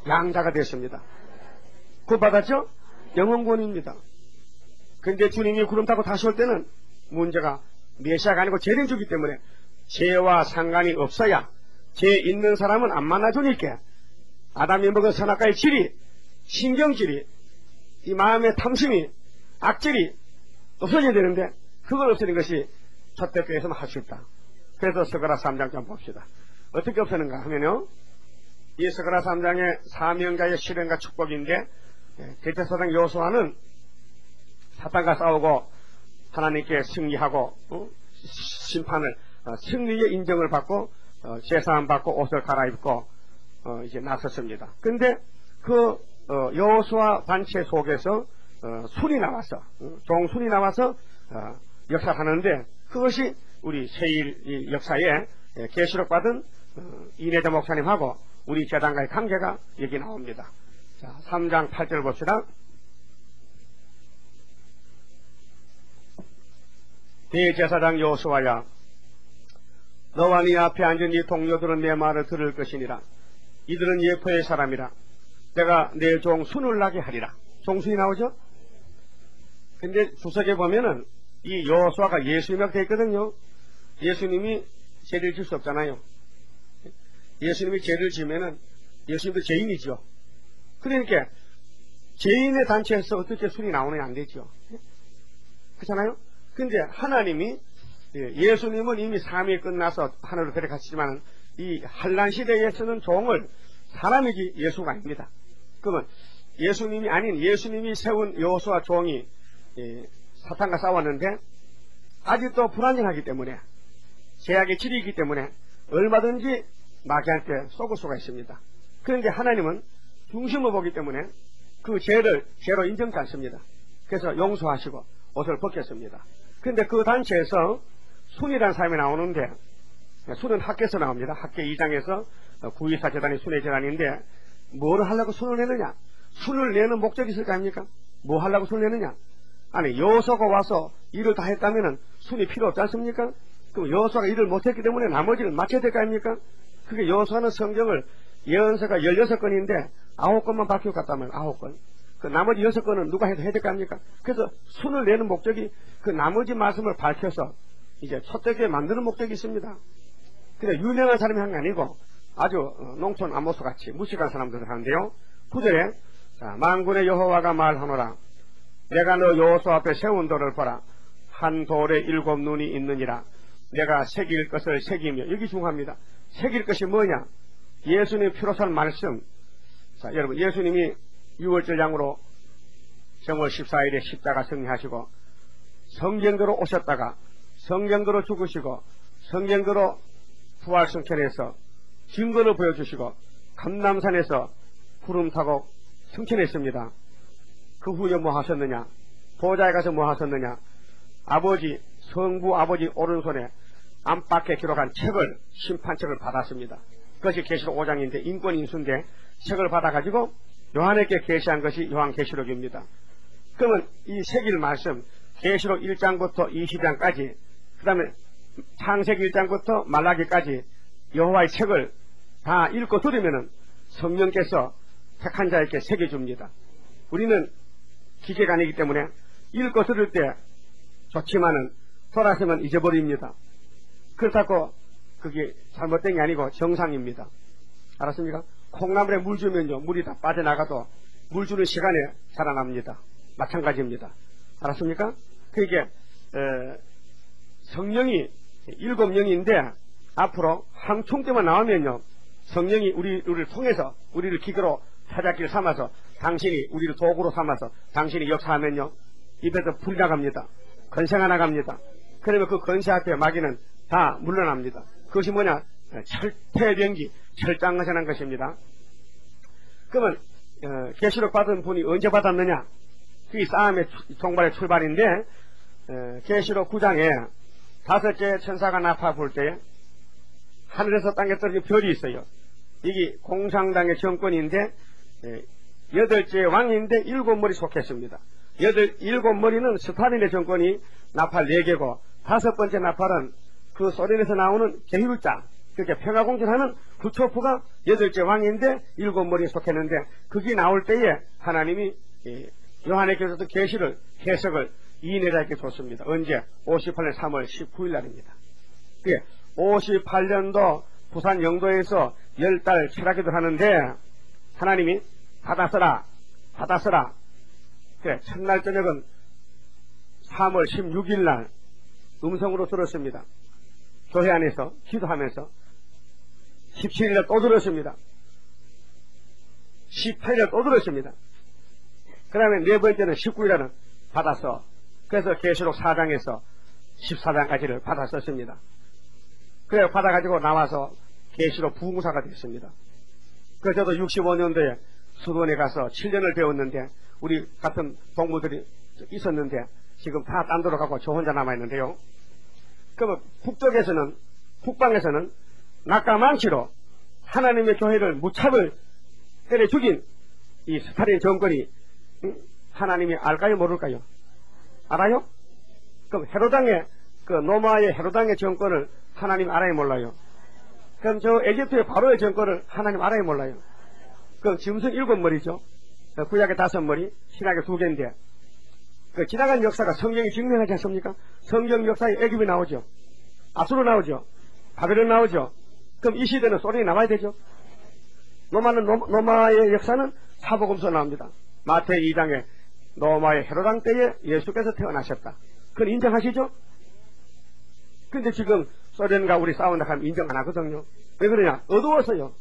양자가 됐습니다. 구원받았죠? 영원권입니다. 근데 주님이 구름 타고 다시 올 때는 문제가 메시아가 아니고 재림주기 때문에 죄와 상관이 없어야 죄 있는 사람은 안 만나주니까 아담이 먹은 선악과의 질이, 신경질이, 이 마음의 탐심이, 악질이 없어져야 되는데 그걸 없애는 것이 촛대교회에서만 할 수 있다. 그래서 스가랴 3장 좀 봅시다. 어떻게 없애는가 하면요, 이 스가랴 3장의 사명자의 실현과 축복인데 대제사장 여호수아는 사탄과 싸우고 하나님께 승리하고 심판을 승리의 인정을 받고 제사함 받고 옷을 갈아입고 이제 나섰습니다. 근데 그 여호수아 단체 속에서 순이 나와서 종순이 나와서 역사하는데 그것이 우리 세일 역사에 계시록 받은 이내자 목사님하고 우리 재단과의 관계가 여기 나옵니다. 자, 3장 8절 봅시다. 대제사장 여호수아야, 너와 네 앞에 앉은 네 동료들은 내 말을 들을 것이니라. 이들은 예포의 사람이라. 내가 내 종 순을 나게 하리라. 종순이 나오죠? 근데 주석에 보면은 이 여호수아가 예수님이라고 되어 있거든요. 예수님이 죄를 질 수 없잖아요. 예수님이 죄를 지면은 예수님도 죄인이죠. 그러니까 죄인의 단체에서 어떻게 순이 나오느냐 안 되죠. 그렇잖아요? 근데 하나님이 예수님은 이미 삶이 끝나서 하늘로 데려가시지만 이 한란 시대에서는 종을 사람이지 예수가 아닙니다. 그러면 예수님이 아닌 예수님이 세운 여호수아 종이 사탄과 싸웠는데 아직도 불안정하기 때문에 제약의 질이기 때문에 얼마든지 마귀한테 속을 수가 있습니다. 그런데 하나님은 중심을 보기 때문에 그 죄를 죄로 인정치 않습니다. 그래서 용서하시고 옷을 벗겼습니다. 그런데 그 단체에서 순이라는 사람이 나오는데 순은 학계에서 나옵니다. 학계 2장에서 구의사 재단이 순의 재단인데 뭐를 하려고 순을 내느냐? 순을 내는 목적이 있을 거 아닙니까? 뭐 하려고 순을 내느냐? 아니 여호수아가 와서 일을 다 했다면 순이 필요 없지 않습니까? 그럼 여호수아가 일을 못했기 때문에 나머지는 맞춰야 될 거 아닙니까? 그게 여호수아는 성경을 예언서가 16건인데 9건만 밝히고 갔다면 9건. 그 나머지 6건은 누가 해도 해야 될 거 아닙니까? 그래서 순을 내는 목적이 그 나머지 말씀을 밝혀서 이제 촛대교회 만드는 목적이 있습니다. 근데 유명한 사람이 한 게 아니고 아주 농촌 아모스 같이 무식한 사람들 하는데요. 9절에 자, 만군의 여호와가 말하노라. 내가 너 여호수아 앞에 세운 돌을 보라. 한 돌에 7 눈이 있느니라. 내가 새길 것을 새기며. 여기 중요합니다. 새길 것이 뭐냐? 예수님의 피로 산 말씀. 자, 여러분 예수님이 6월절 양으로 정월 14일에 십자가 승리하시고 성경대로 오셨다가 성경대로 죽으시고 성경대로 부활 승천해서 증거를 보여주시고 감람산에서 구름 타고 승천했습니다. 그 후에 뭐 하셨느냐? 보좌에 가서 뭐 하셨느냐? 아버지, 성부 아버지 오른손에 안팎에 기록한 책을, 심판책을 받았습니다. 그것이 계시록 5장인데 인권인수인데 책을 받아가지고 요한에게 계시한 것이 요한계시록입니다. 그러면 이 세길 말씀 계시록 1장부터 20장까지 그 다음에 창세기 1장부터 말라기까지 여호와의 책을 다 읽고 들으면은 성령께서 택한 자에게 새겨줍니다. 우리는 기계가 아니기 때문에 읽고 들을 때 좋지만은 돌아서면 잊어버립니다. 그렇다고 그게 잘못된 게 아니고 정상입니다. 알았습니까? 콩나물에 물 주면요 물이 다 빠져나가도 물 주는 시간에 살아납니다. 마찬가지입니다. 알았습니까? 그게 성령이 7명인데 앞으로 한총 때만 나오면요 성령이 우리를 통해서 우리를 기계로 타작기를 삼아서 당신이 우리를 도구로 삼아서 당신이 역사하면요 입에서 불이 나갑니다. 건세가 나갑니다. 그러면 그 건세 앞에 마귀는 다 물러납니다. 그것이 뭐냐? 철퇴병기, 철장하자는 것입니다. 그러면 계시록 받은 분이 언제 받았느냐? 그게 싸움의 종발의 출발인데 계시록 9장에 5째 천사가 나파 볼 때에 하늘에서 땅에 떨어진 별이 있어요. 이게 공상당의 정권인데 8째 왕인데 7머리 속했습니다. 7머리는 스타린의 정권이 나팔 4개고 5번째 나팔은 그 소련에서 나오는 계율자 그렇게 평화공전하는 구초프가 8째 왕인데 7머리에 속했는데 그게 나올 때에 하나님이 요한에게서도 계시를 해석을 이인회자에게 줬습니다. 언제? 58년 3월 19일 날입니다. 58년도 부산 영도에서 10달 철학기도를 하는데 하나님이 받아서라 그래, 첫날 저녁은 3월 16일 날 음성으로 들었습니다. 교회 안에서 기도하면서 17일에 또 들었습니다. 18일에 또 들었습니다. 그 다음에 4번째는 19일에는 받았어. 그래서 계시록 4장에서 14장까지를 받았었습니다. 그래 받아가지고 나와서 계시록 부흥사가 됐습니다. 그래서 저도 65년도에 수도원에 가서 7년을 배웠는데 우리 같은 동무들이 있었는데 지금 다 딴 데로 가고 저 혼자 남아있는데요. 그러면 북방에서는 낙가망치로 하나님의 교회를 무차별 때려 죽인 이 스탈린 정권이 하나님이 알까요 모를까요? 알아요? 그럼 헤로당의 그 노마의 헤로당의 정권을 하나님 알아요 몰라요? 그럼 저 에집트의 바로의 정권을 하나님 알아요 몰라요? 그럼 짐승 7머리죠. 구약의 5머리, 신약의 2개인데 그 지나간 역사가 성경이 증명하지 않습니까? 성경 역사에 애굽이 나오죠. 아수르 나오죠. 바벨론 나오죠. 그럼 이 시대는 소련이 나와야 되죠. 노마의 역사는 사복음서 나옵니다. 마태 2장에 노마의 헤로당 때에 예수께서 태어나셨다. 그건 인정하시죠? 근데 지금 소련과 우리 싸운다 하면 인정 안 하거든요. 왜 그러냐? 어두워서요.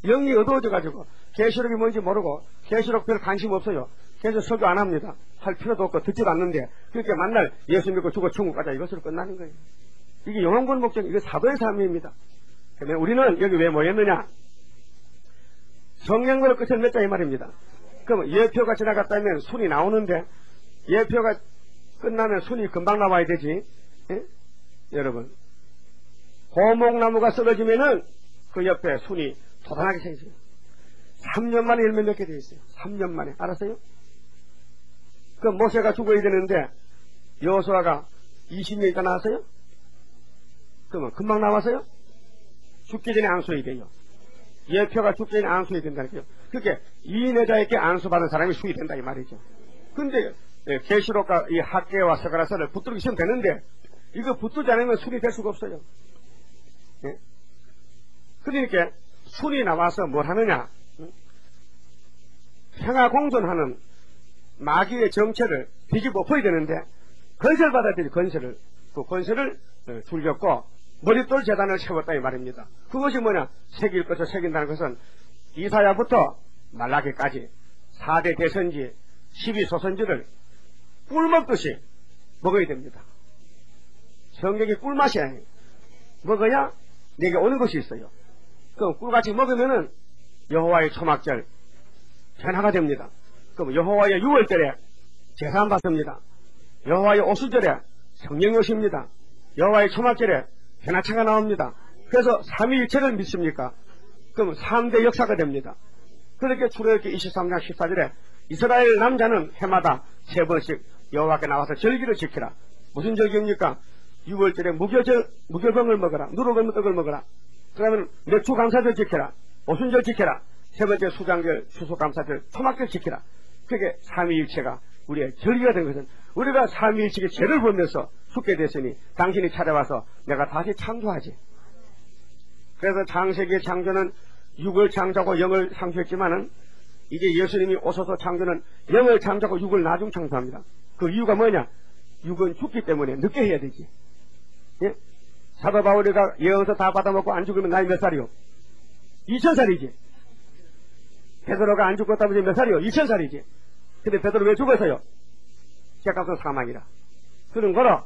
영이 어두워져가지고 계시록이 뭔지 모르고 계시록 별 관심 없어요. 그래서 설교 안 합니다. 할 필요도 없고 듣지도 않는데 그렇게 만날 예수 믿고 죽어 천국 가자 이것으로 끝나는 거예요. 이게 영원군 목적, 이게 사도의 삶입니다. 그러면 우리는 여기 왜 모였느냐? 성령으로 끝을 맺자 이 말입니다. 그럼 예표가 지나갔다면 순이 나오는데 예표가 끝나면 순이 금방 나와야 되지. 예? 여러분 고목나무가 쓰러지면은 그 옆에 순이 도단하게 생겨요. 3년 만에 열매 맺게 되어 있어요. 3년 만에. 알았어요? 그 모세가 죽어야 되는데 여호수아가 20년 있다 나왔어요? 그러면 금방 나왔어요? 죽기 전에 안수해야 돼요. 예표가 죽기 전에 안수해야 된다는 거예요. 그렇게 이인회자에게 안수받은 사람이 수이 된다 이 말이죠. 근데 계시록과 이 학계와 서가라서를 붙들기 시면 되는데 이거 붙들지 않으면 순이 될 수가 없어요. 예? 그러니까 순이 나와서 뭘 하느냐? 평화공존하는 마귀의 정체를 뒤집어 엎어야 되는데 건설 받아야 되지. 건설을 그 건설을 줄였고 머릿돌 재단을 세웠다 이 말입니다. 그것이 뭐냐? 새길 것을 새긴다는 것은 이사야부터 말라기까지 4대 대선지 12소선지를 꿀 먹듯이 먹어야 됩니다. 성경이 꿀맛이야. 먹어야 내게 오는 것이 있어요. 그럼 꿀같이 먹으면은 여호와의 초막절 변화가 됩니다. 그럼 여호와의 6월절에 제사 받습니다. 여호와의 오수절에 성령이 오십니다. 여호와의 초막절에 변화체가 나옵니다. 그래서 삼위일체를 믿습니까? 그럼 3대 역사가 됩니다. 그렇게 출애굽기 23장 14절에 이스라엘 남자는 해마다 3번씩 여호와께 나와서 절기를 지키라. 무슨 절기입니까? 6월절에 무교병을 먹어라. 누룩을 떡을 먹어라. 그 다음에 맥주 감사절 지켜라. 오순절 지켜라. 세 번째 수장절, 추수감사절, 토막절 지켜라. 그게 삼위일체가 우리의 절기가 된 것은 우리가 삼위일체의 죄를 보면서 죽게 됐으니 당신이 찾아와서 내가 다시 창조하지. 그래서 창세기의 창조는 육을 창조하고 영을 창조했지만은 이제 예수님이 오셔서 창조는 영을 창조하고 육을 나중 창조합니다. 그 이유가 뭐냐? 육은 죽기 때문에 늦게 해야 되지. 예? 사도 바울이가 예언서 다 받아먹고 안 죽으면 나이 몇 살이요? 2000살이지. 베드로가 안 죽었다면 이제 몇 살이요? 2000살이지. 근데 베드로 왜 죽었어요? 죄값은 사망이라. 그런 거로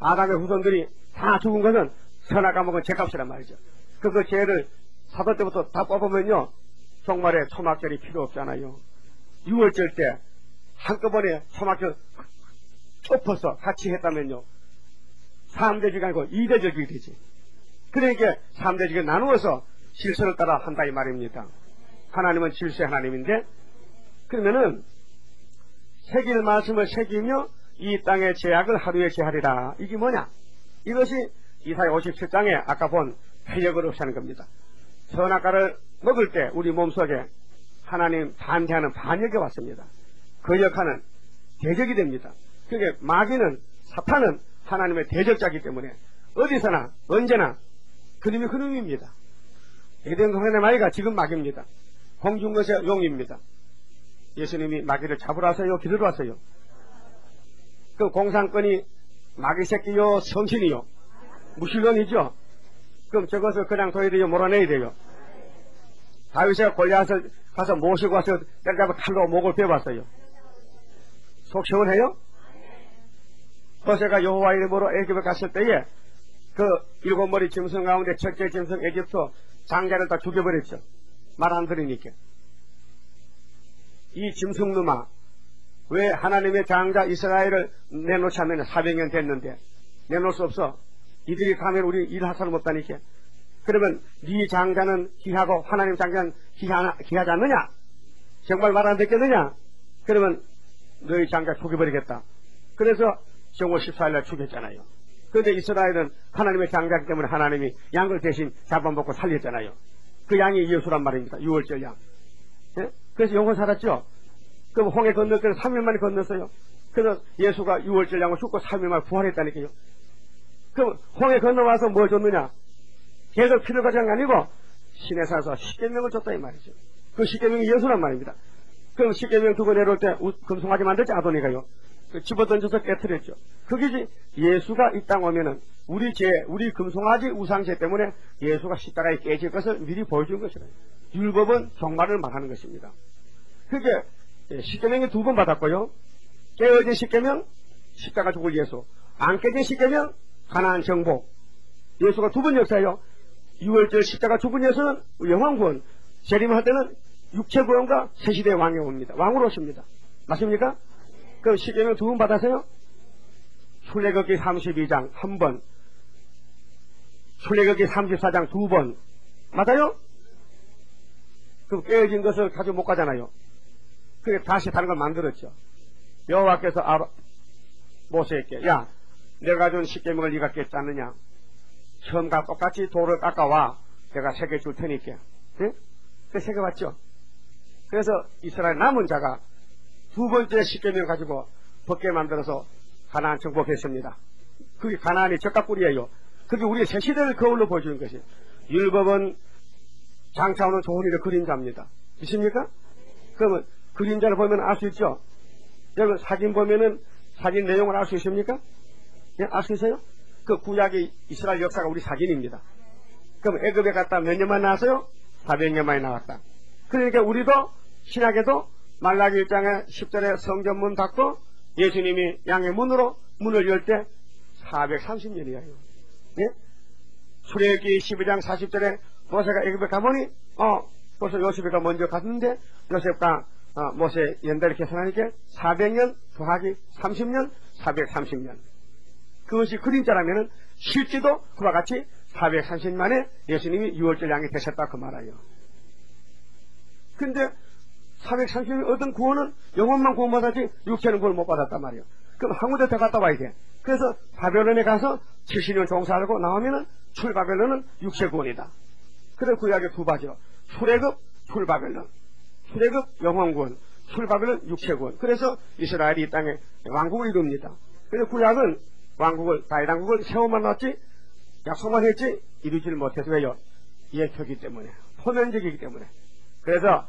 아담의 후손들이 다 죽은 것은 선악 까먹은 죄값이란 말이죠. 그 죄를 사도 때부터 다 뽑으면요 정말에 초막절이 필요 없잖아요. 6월절 때 한꺼번에 초막절 좁혀서 같이 했다면요 3대절이 아니고 2대절이 되지. 그러니까 3대절이 나누어서 질서를 따라 한다 이 말입니다. 하나님은 질서의 하나님인데 그러면은 새길 말씀을 새기며 이 땅의 죄악을 하루에 제하리라. 이게 뭐냐? 이것이 이사야 57장에 아까 본 회역을 없이 하는 겁니다. 선악과를 먹을 때 우리 몸속에 하나님 반대하는 반역이 왔습니다. 그 역할은 대적이 됩니다. 그게 마귀는 사탄은 하나님의 대적자이기 때문에 어디서나 언제나 그놈이 그놈입니다. 에덴 동산의 마귀가 지금 마귀입니다. 공중것의 용입니다. 예수님이 마귀를 잡으러 왔어요? 기르러 왔어요? 그 공산권이 마귀 새끼요? 성신이요? 무신론이죠? 그럼 저것을 그냥 둬야 돼요? 몰아내야 돼요? 다윗이 골리앗을 가서 모시고 와서 때려잡아 칼로 목을 베어봤어요. 속 시원해요? 호세가 여호와 이름으로 애굽에 갔을 때에 그 7머리 짐승 가운데 첫째 짐승 에집트 장자를 다 죽여버렸죠. 말 안 들으니까. 이 짐승놈아 왜 하나님의 장자 이스라엘을 내놓지 않느냐. 400년 됐는데 내놓을 수 없어. 이들이 가면 우리 일할 사람 없다니까. 그러면 네 장자는 귀하고 하나님 장자는 귀하지 않느냐? 정말 말 안 듣겠느냐? 그러면 너희 장자 죽여버리겠다. 그래서 정오 14일날 죽였잖아요. 그런데 이스라엘은 하나님의 장자이기 때문에 하나님이 양을 대신 잡아먹고 살렸잖아요. 그 양이 예수란 말입니다. 6월절 양. 예? 그래서 영원 살았죠. 그럼 홍해 건널 때는 3일 만에 건넜어요. 그래서 예수가 6월절 양을 죽고 3일 만에 부활했다니까요. 그럼 홍해 건너와서 뭐 줬느냐? 계속 필요가 된 게 아니고 신의 산에서 십계명을 줬다 이 말이죠. 그 십계명이 예수란 말입니다. 그럼 십계명 두고 내려올 때 금송아지 만들지 아도니가요. 집어던져서 깨뜨렸죠. 그게 예수가 이 땅 오면은 우리 금송아지 우상죄 때문에 예수가 십자가에 깨질 것을 미리 보여준 것이라. 율법은 종말을 말하는 것입니다. 그게 십계명이 2번 받았고요. 깨어진 십계명, 십자가 죽을 예수. 안 깨진 십계명, 가나안 정복. 예수가 2번 역사예요. 6월절 십자가 죽은 예수는 영원구원. 재림할 때는 육체구원과 새시대 왕이 옵니다. 왕으로 오십니다. 맞습니까? 그럼 십계명 2번 받았어요? 출애굽기 32장 1번, 출애굽기 34장 2번. 맞아요? 그럼 깨어진 것을 가지고 못 가잖아요. 그게 다시 다른 걸 만들었죠. 여호와께서 모세에게 야 내가 준 십계명을 네가 깼지 않느냐? 처음과 똑같이 돌을 깎아와 내가 새겨줄 테니까. 네? 그 새겨봤죠. 그래서 이스라엘 남은 자가 2번째 십계명 가지고 벗게 만들어서 가나안 정복했습니다. 그게 가나안이 적각꿀이에요. 그게 우리의 새 시대를 거울로 보여주는 것이에요. 율법은 장차오는 좋은 일의 그림자입니다. 믿습니까? 그러면 그림자를 보면 알 수 있죠? 여러분 사진 보면은 사진 내용을 알 수 있습니까? 예, 알 수 있어요? 그 구약의 이스라엘 역사가 우리 사진입니다. 그럼 애굽에 갔다 몇 년만 나왔어요? 400년 만에 나왔다. 그러니까 우리도 신약에도 말라기 1장에 10절에 성전문 닫고 예수님이 양의 문으로 문을 열 때 430년이에요. 예? 출애굽기 12장 40절에 모세가 애굽에 가보니 벌써 요셉이가 먼저 갔는데 요셉과 모세 연달이 계산하니까 400년 더하기 30년 430년. 그것이 그림자라면은 실제도 그와 같이 430년 만에 예수님이 유월절 양이 되셨다 그 말이에요. 근데 430년이 얻은 구원은 영혼만 구원받았지 육체는 구원 못 받았단 말이에요. 그럼 한국에 더 갔다 와야 돼. 그래서 바벨론에 가서 70년 종사하고 나오면은 출바벨론은 육체 구원이다. 그래서 구약의 두 가지요. 출애굽, 출바벨론. 출애굽 영혼 구원, 출바벨론 육체 구원. 그래서 이스라엘이 이 땅에 왕국을 이룹니다. 그래서 구약은 왕국을 다윗 왕국을 세워만 놨지 약속만 했지 이루지를 못해서 왜요? 예표이기 때문에, 포면적이기 때문에. 그래서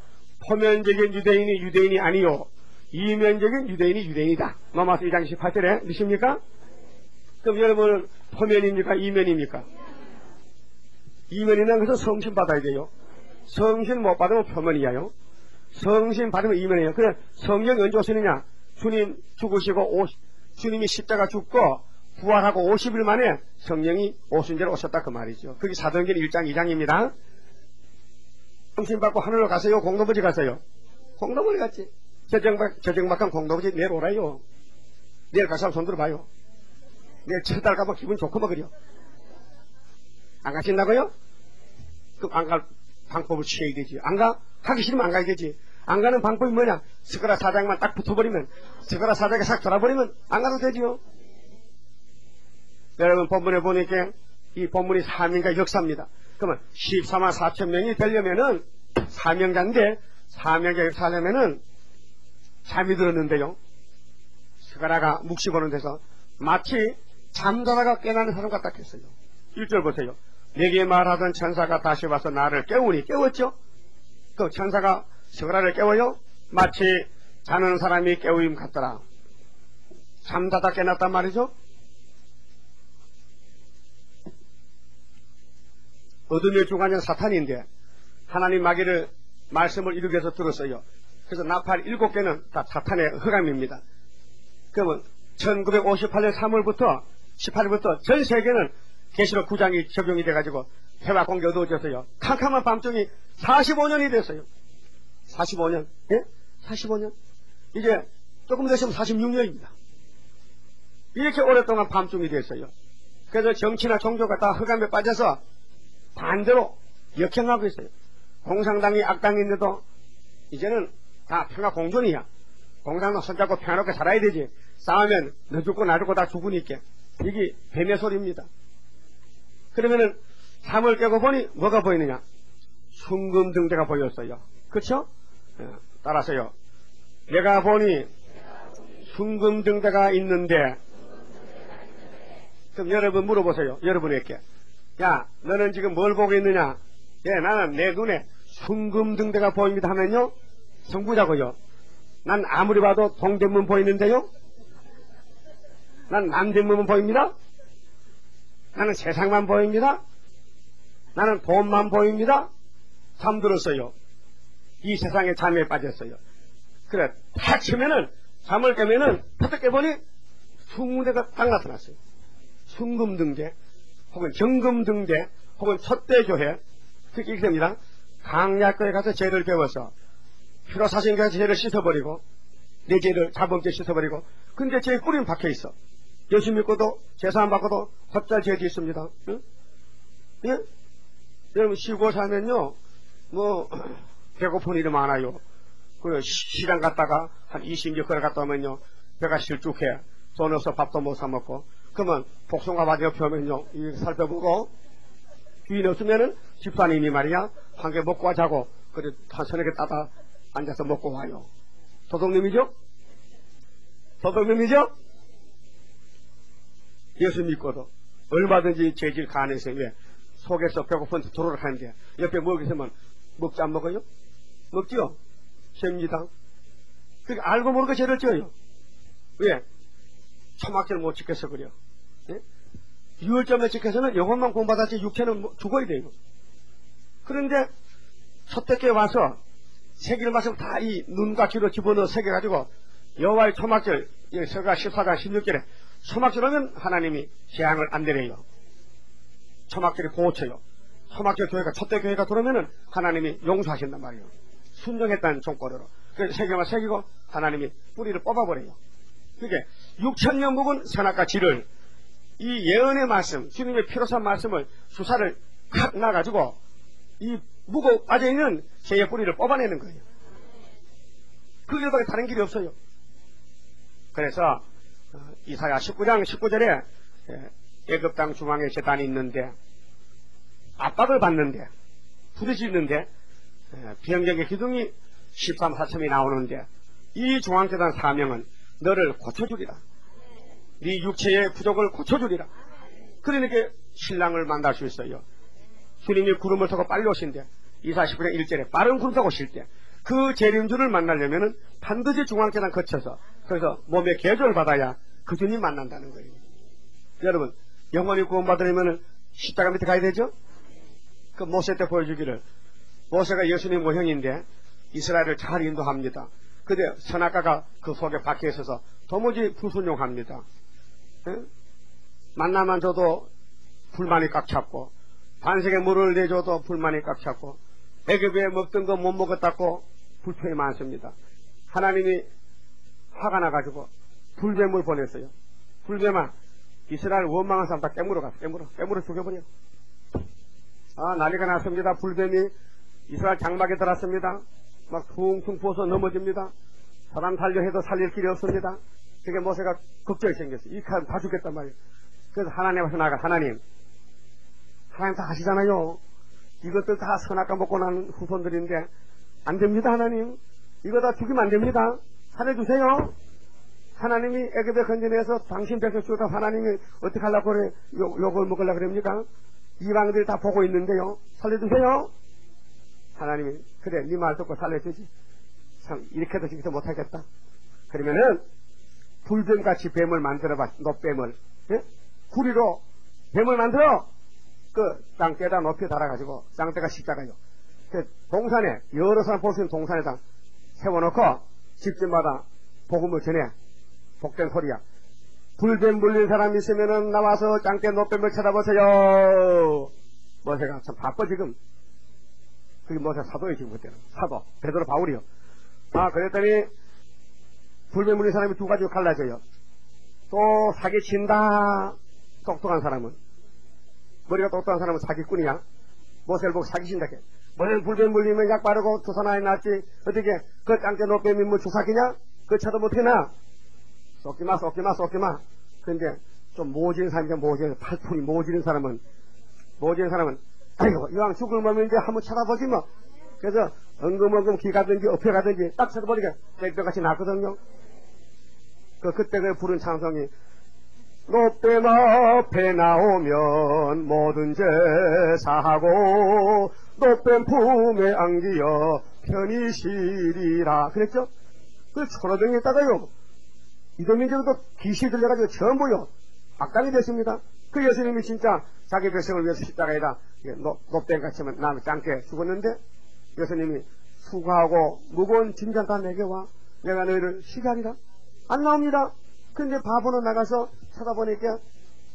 포면적인 유대인이 유대인이 아니요 이면적인 유대인이 유대인이다. 로마서 2장 18절에 믿습니까? 그럼 여러분은 포면입니까? 이면입니까? 이면이라는 것은 성신 받아야 돼요. 성신 못 받으면 표면이야요. 성신 받으면 이면이에요. 그래 성령이 언제 오시느냐? 주님 죽으시고 주님이 십자가 죽고 부활하고 50일 만에 성령이 오순절에 오셨다 그 말이죠. 그게 사도행전 1장 2장입니다. 성신 받고 하늘로 가세요? 공동버지 가세요? 공동버지 갔지. 저정박한 공동버지 내일 오라요. 내일 가서 손 들어봐요. 내일 첫 달 가면 기분 좋고 뭐 그래요. 안 가신다고요? 그럼 안 갈 방법을 취해야 되지. 안 가? 가기 싫으면 안 가야 되지. 안 가는 방법이 뭐냐? 스가랴 4장만 딱 붙어버리면, 스가랴 4장에 싹 돌아버리면 안 가도 되지요. 여러분 본문에 보니까 이 본문이 사명과 역사입니다. 그러면 14만 4천 명이 되려면은 사명자인데 사명자 역사하려면은 잠이 들었는데요. 스가랴가 묵시 보는 데서 마치 잠자다가 깨나는 사람 같다 했어요. 1절 보세요. 내게 말하던 천사가 다시 와서 나를 깨우니 깨웠죠? 그 천사가 스가랴를 깨워요? 마치 자는 사람이 깨우임 같더라. 잠자다 깨났단 말이죠? 어둠의 주관자는 사탄인데 하나님 마귀를 말씀을 이루기 위해서 들었어요. 그래서 나팔 7개는 다 사탄의 흑암입니다. 그러면 1958년 3월부터 18일부터 전 세계는 계시록 9장이 적용이 돼가지고 해와 공기 어두워졌어요. 캄캄한 밤중이 45년이 됐어요. 45년. 예? 45년. 이제 조금 더 있으면 46년입니다. 이렇게 오랫동안 밤중이 됐어요. 그래서 정치나 종교가 다 흑암에 빠져서 반대로 역행하고 있어요. 공산당이 악당인데도 이제는 다 평화 공존이야. 공산당 손잡고 평화롭게 살아야 되지. 싸우면 너 죽고 나 죽고 다 죽으니까. 이게 뱀의 소리입니다. 그러면은 잠을 깨고 보니 뭐가 보이느냐? 순금등대가 보였어요. 그렇죠? 따라서요. 내가 보니 순금등대가 있는데 그럼 여러분 물어보세요. 여러분에게. 야, 너는 지금 뭘 보고 있느냐? 예, 나는 내 눈에 순금등대가 보입니다 하면요. 성부자고요. 난 아무리 봐도 동대문 보이는데요. 난 남대문은 보입니다. 나는 세상만 보입니다. 나는 돈만 보입니다. 잠들었어요. 이 세상에 잠에 빠졌어요. 그래, 탁 치면은, 잠을 깨면은, 퍼뜩 깨보니, 순금대가 딱 나타났어요. 순금등대, 혹은 정금등대, 혹은 첫대교회, 그렇게 이렇게 됩니다. 강약교에 가서 죄를 배워서, 피로 사신 가서 죄를 씻어버리고, 내 죄를 자범죄 씻어버리고, 근데 죄의 뿌리는 박혀있어. 예수 믿고도, 제사안 받고도, 헛잘 죄도 있습니다. 응? 예? 여러분, 시골 살면요, 배고픈 일이 많아요. 그 시장 갔다가 한 20여 걸어 갔다 오면요, 배가 실쭉해. 돈 없어 밥도 못 사먹고. 그러면 복숭아 밭 옆에 오면요, 이 살펴보고, 주인 없으면은 집사님이 말이야, 한 개 먹고 가자고, 그래, 한 서너 개 따다 앉아서 먹고 와요. 도둑놈이죠? 도둑놈이죠? 예수 믿고도 얼마든지 죄질 가능해서 왜? 속에서 배고픈 도로를 하는데 옆에 먹이 있으면 먹지 안 먹어요? 먹지요? 셉니다. 그러니까 알고 모르고 죄를 지어요. 왜? 초막절 못 지켜서 그래요. 예? 유월절만 지켜서는 영혼만 구원받았지 육체는 죽어야 돼요. 그런데 첫째께 와서 세기를 마시고 다 이 눈과 귀로 집어넣어 새겨가지고 여호와의 초막절 서가 14장 16절에 초막절 하면 하나님이 재앙을 안 내려요. 초막절이 고쳐요. 초막절 교회가 첫째 교회가 들어오면은 하나님이 용서하신단 말이에요. 순종했다는 종꼬리로. 그래서 새겨만 새기고 하나님이 뿌리를 뽑아버려요. 그게 6,000년 묵은 선악과 질을 이 예언의 말씀, 주님의 피로산 말씀을 수사를 칵 놔가지고 이 묵어 빠져있는 새의 뿌리를 뽑아내는 거예요. 그 길밖에 다른 길이 없어요. 그래서 이사야 19장 19절에 애굽 땅 중앙에 제단이 있는데 압박을 받는데 부딪히는데 비영적의 기둥이 13, 4첨이 나오는데 이 중앙제단 사명은 너를 고쳐주리라. 네 육체의 부족을 고쳐주리라. 그러니까 신랑을 만날 수 있어요. 주님이 구름을 타고 빨리 오신대. 이사야 19장 1절에 빠른 구름 타고 오실 때 그 재림주를 만나려면은 반드시 중앙제단 거쳐서 그래서 몸의 개조를 받아야 그 주님 만난다는 거예요. 여러분 영원히 구원받으려면은 십자가 밑에 가야 되죠? 그 모세 때 보여주기를 모세가 예수님 모형인데 이스라엘을 잘 인도합니다. 근데 선악과가 그 속에 박혀 있어서 도무지 불순종합니다. 에? 만나만 줘도 불만이 꽉 찼고 반석에 물을 내줘도 불만이 꽉 찼고 애굽에 먹던 거 못 먹었다고 불평이 많습니다. 하나님이 화가 나가지고 불뱀을 보냈어요. 불뱀아 이스라엘 원망한 사람 다 깨물어 갔어. 깨물어 죽여버려. 난리가 났습니다. 불뱀이 이스라엘 장막에 들어왔습니다. 막 퉁퉁 부어서 넘어집니다. 사람 살려 해도 살릴 길이 없습니다. 그게 모세가 걱정이 생겼어요. 이 칼 다 죽겠단 말이에요. 그래서 하나님 앞에 나가 하나님 다 아시잖아요. 이것들 다 선악과 먹고 난 후손들인데 안 됩니다. 하나님 이거 다 죽이면 안 됩니다. 살려주세요. 하나님이 애굽에 건져내서 당신 백성 죽여서 하나님이 어떻게 하려고 그래 욕을 먹으려고 그럽니까? 이방들 다 보고 있는데요. 살려주세요. 하나님이 그래 네 말 듣고 살려주지. 참 이렇게도 지금 못하겠다. 그러면은 불뱀같이 뱀을 만들어봐. 노뱀을 구리로 뱀을 만들어 그 땅대에다 높이 달아가지고 땅대가 십자가요. 그 동산에 여러 사람 볼 수 있는 동산에다 세워놓고 집집마다 복음을 전해. 복된 소리야. 불뱀 물린 사람 있으면은 나와서 땅대 노뱀을 쳐다보세요. 모세가 참 바빠 지금. 그게 모세 사도예요 지금 그때는. 사도 베드로 바울이요. 그랬더니 불뱀 물린 사람이 두 가지로 갈라져요. 또 사기친다. 똑똑한 사람은 머리가 똑똑한 사람은 사기꾼이야. 모세를 보고 사기친다. 모세는 불뱀 물리면 약 바르고 주사나에 놨지. 어떻게 그 땅대 노뱀이 뭐 주사기냐? 그 쳐도 못해 나. 쏘기마. 근데 좀 모진 사람이야. 팔풍이 모지는 사람은 아이고 이왕 죽을 몸인데 한번 쳐다보지 뭐. 그래서 엉금엉금 기 가든지 엎혀 가든지 딱 쳐다보니까 빽빽같이 났거든요. 그때 그 부른 찬송이 노뱀 앞에 나오면 모든 죄 사하고 노뱀 품에 안기어 편히 쉬리라 그랬죠? 그 초로병에 있다가요 이도민족도 귀신이 들려가지고 전부요 악당이 됐습니다. 그 예수님이 진짜 자기 백성을 위해서 십자가에다 노뱀같이면 남의 짱게 죽었는데 예수님이 수고하고 무거운 짐잔 다 내게 와 내가 너희를 쉬게 하리라. 안 나옵니다. 근데 바보는 나가서 쳐다보니까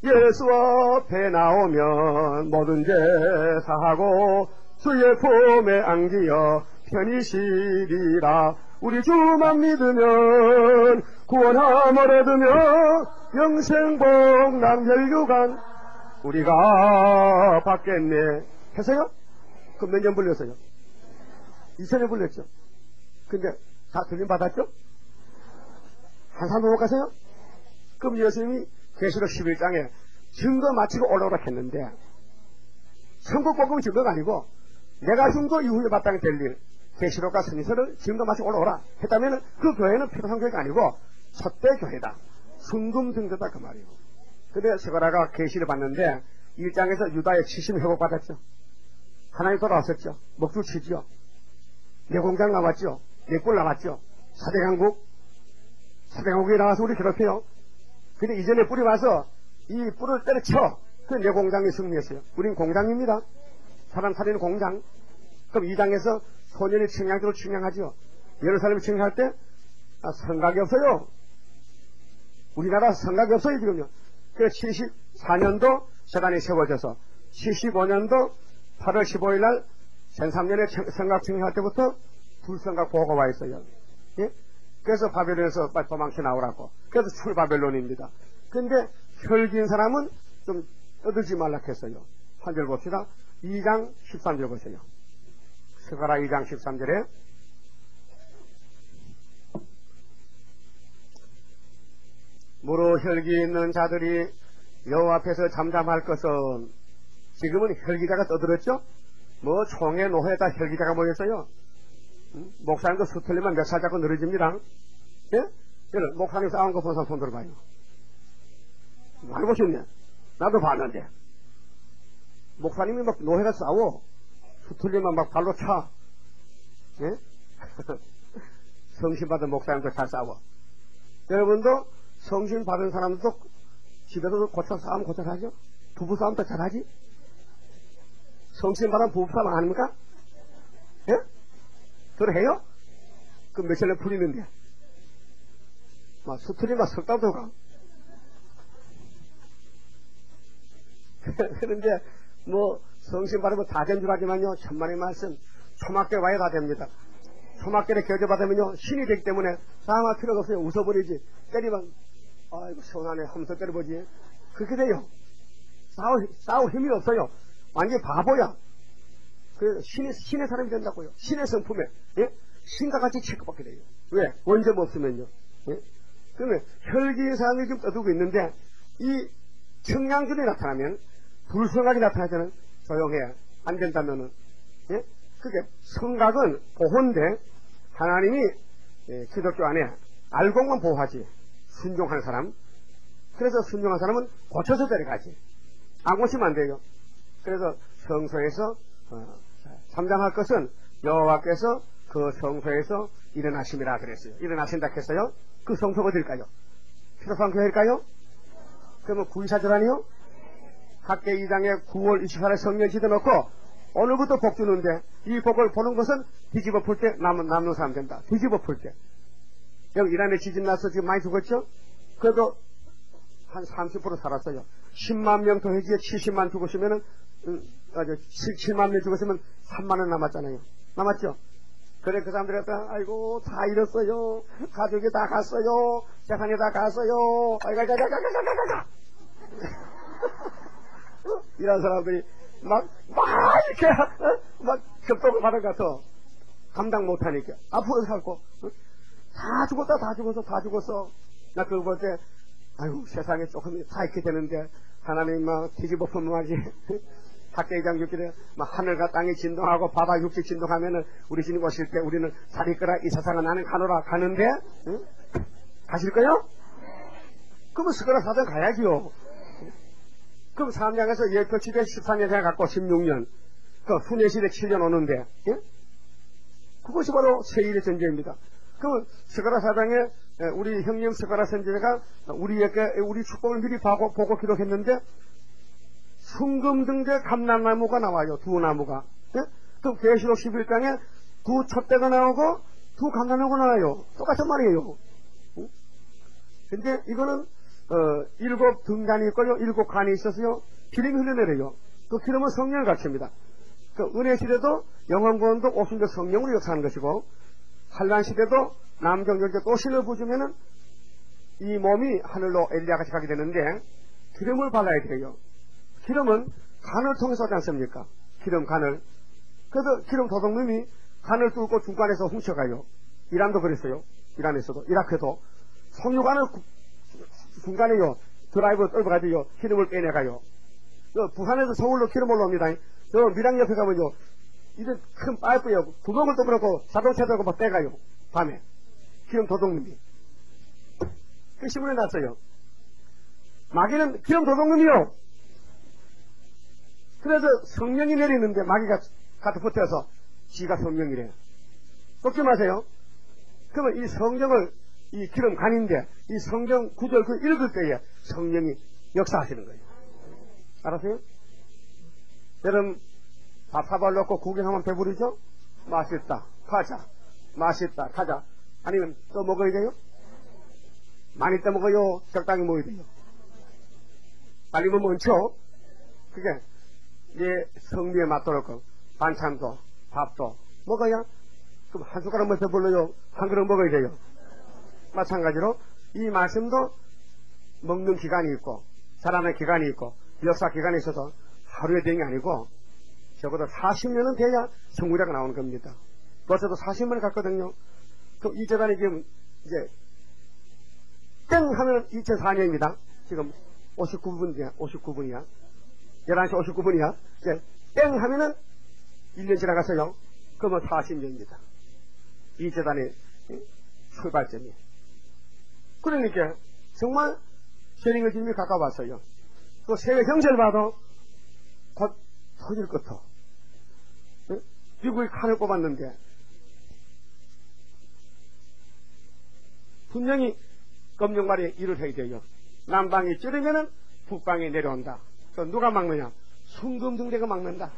예수 앞에 나오면 모든 죄 사하고 주의 품에 안기어 편히 쉬리라. 우리 주만 믿으면 구원함을 얻으며 영생복 남혈유관 우리가 받겠네. 했어요? 그럼 몇 년 불렸어요? 2000년 불렸죠. 근데 다 들림 받았죠? 한 사람도 못 가세요? 그럼 예수님이 계시록 11장에 증거 마치고 올라오라 했는데 천국복음은 증거가 아니고 내가 준 거 이후에 마땅히 될 일 계시록과 선지서를 증거 마치고 올라오라 했다면 그 교회는 필요한 교회가 아니고 첫대 교회다. 순금등대다 그 말이에요. 근데 스가랴가 계시를 봤는데 1장에서 유다의 70 회복받았죠. 하나님 돌아왔었죠. 먹줄 치죠. 내 공장 나왔죠. 내 꿀 나왔죠. 사대강국이 나와서 우리 괴롭혀요. 근데 이전에 뿔이 와서 이 뿔을 때려쳐. 그 내 공장이 승리했어요. 우린 공장입니다. 사람 살리는 공장. 그럼 2장에서 소년이 청량도를 청량하죠. 예루살렘이 청량할 때 성각이 없어요. 우리나라 성각이 없어요 지금요. 그래서 74년도 세단이 세워져서 75년도 8월 15일 날 13년에 성각 청량할 때부터 불성각 보고가 와 있어요. 예? 그래서 바벨론에서 빨리 도망쳐 나오라고. 그래서 출바벨론입니다. 근데 혈기인 사람은 좀 떠들지 말라 했어요. 한 절 봅시다. 2장 13절 보세요. 스가랴 2장 13절에 무릇 혈기 있는 자들이 여호와 앞에서 잠잠할 것은, 지금은 혈기자가 떠들었죠. 뭐 총회 노회에다 혈기자가 모였어요. 목사님도 수틀리면 몇 살 잡고 늘어집니다. 예? 여러분 목사님 싸운 거 본 사람 손 들어봐요. 많이 보셨네. 나도 봤는데 목사님이 막 노회가 싸워 수틀리면 막 발로 차. 예? 성신 받은 목사님도 잘 싸워. 여러분도 성신 받은 사람도 집에서도 고쳐 싸움 고쳐 하죠? 부부 싸움도 잘하지? 성신 받은 부부 싸움 안 합니까? 예? 그걸 해요? 그럼 며칠에 풀리는데 막 수틀리면 석 달도 가. 그런데 뭐 성신 받으면 다 된 줄 알지만요, 천만의 말씀 초막계 와야 다 됩니다. 초막계를 교제받으면요 신이 되기 때문에 싸움할 필요가 없어요. 웃어버리지. 때리면 아이고 시원하네 하면서 때려보지. 그렇게 돼요. 싸울 힘이 없어요. 완전히 바보야. 그래서 신의 사람이 된다고요. 신의 성품에, 예? 신과 같이 취급받게 돼요. 왜? 원점 없으면요. 예? 그러면 혈기의 사람이 지금 떠들고 있는데 이 청량줄이 나타나면, 불성각이 나타나서는 조용해. 안 된다면은, 예? 그게 성각은 보호인데 하나님이, 예, 기독교 안에 알곡만 보호하지 순종하는 사람, 그래서 순종하는 사람은 고쳐서 데려가지 안 고치면 안 돼요. 그래서 성소에서 잠잠할 것은 여호와께서 그 성소에서 일어나심이라 그랬어요. 일어나신다 했어요. 그 성소가 어딜까요? 피로산 교회일까요? 그러면 구이사절 아니요? 학계 2장에 9월 24일에 성령 지어놓고 오늘부터 복 주는데, 이 복을 보는 것은 뒤집어 풀 때 남는 사람 된다. 뒤집어 풀 때. 여기 이란에 지진 나서 지금 많이 죽었죠? 그래도 한 30% 살았어요. 10만 명 더해지에 70만 죽었으면은, 7만 명 죽었으면 3만원 남았잖아요. 남았죠? 그래, 그 사람들이 했다, 아이고, 다 잃었어요. 가족이 다 갔어요. 재산이 다 갔어요. 가가가가가가가가. 이런 사람들이 막 이렇게, 막 접촉을 받은 것 같아. 감당 못하니까. 앞으로 살고. 다 죽었다, 다 죽었어. 나 그거 볼 때, 아이고, 세상에 조금 다 이렇게 되는데, 하나님 막 뒤집어 풀면 하지. 학계 2장 6절에 막 하늘과 땅이 진동하고 바다 육지 진동하면은 우리 주님 오실 때 우리는 잘 있거라, 이 세상은 나는 가노라 가는데, 응? 가실 거요? 그러면 스가랴 4장 가야지요. 그럼 3장에서 예표 시대 13년 갖고 16년, 그 후뇌시대 7년 오는데, 예? 그것이 바로 세일의 전쟁입니다. 그러면 스가랴 4장에 우리 형님 스가랴 선지자가 우리 축복을 미리 보고 기록했는데, 순금등대 감람나무가 나와요. 두 나무가. 예? 그럼 계시록 11장에 두 촛대가 나오고 두 감람나무가 나와요. 똑같은 말이에요. 근데 이거는 7 등간이 있고요, 7 간이 있어서요, 기름이 흘러내려요. 그 기름은 성령을 가르칩니다. 그 은혜 시대도 영원권도 오순절 성령으로 역사하는 것이고, 환란 시대도 남정 열대 또 신을 부으면은 이 몸이 하늘로 엘리야같이 가게 되는데, 기름을 발라야 돼요. 기름은 간을 통해서 오지 않습니까? 기름 간을. 그래서 기름 도둑놈이 간을 뚫고 중간에서 훔쳐가요. 이란도 그랬어요. 이란에서도, 이라크도 석유관을 중간에요, 드라이브로 떨어가지고 기름을 빼내가요. 부산에서 서울로 기름 올라옵니다. 저 밀양 옆에 가면요, 이런 큰 파이프요, 구멍을 뚫어놓고 자동차 들고 막 빼가요. 밤에 기름 도둑놈이. 그 신문에 났어요. 마귀는 기름 도둑놈이요. 그래서 성령이 내리는데 마귀가 가서 붙어서 지가 성령이래요. 꺾지 마세요. 그러면 이 성령을, 이 기름 간인데 이 성경 구절 그 읽을 때에 성령이 역사하시는 거예요. 알았어요? 여러분 밥 사발 넣고 구경하면 배부르죠? 맛있다, 가자. 맛있다, 가자. 아니면 또 먹어야 돼요? 많이 또 먹어요? 적당히 먹어야 돼요? 빨리 먹으면 쳐. 그게 내 성미에 맞도록 반찬도 밥도 먹어야, 그럼 한 숟가락만 배불러요? 한 그릇 먹어야 돼요? 마찬가지로 이 말씀도 먹는 기간이 있고 자라는 기간이 있고 역사 기간이 있어서 하루에 되는 게 아니고 적어도 40년은 돼야 성구자가 나오는 겁니다. 벌써도 40년을 갔거든요. 그럼 이 재단이 지금 이제 땡 하면 2004년입니다. 지금 59분이야. 11시 59분이야. 이제 땡 하면은 1년 지나갔어요. 그러면 40년입니다. 이 재단의 출발점이. 그러니까 정말 쉐링의 짐이 가까웠어요. 또 세계 경제를 봐도 곧 터질 것도. 미국이 칼을 뽑았는데 분명히 검정말이 일을 해야 돼요. 남방이 찌르면은 북방이 내려온다. 그 누가 막느냐? 순금등대가 막는다.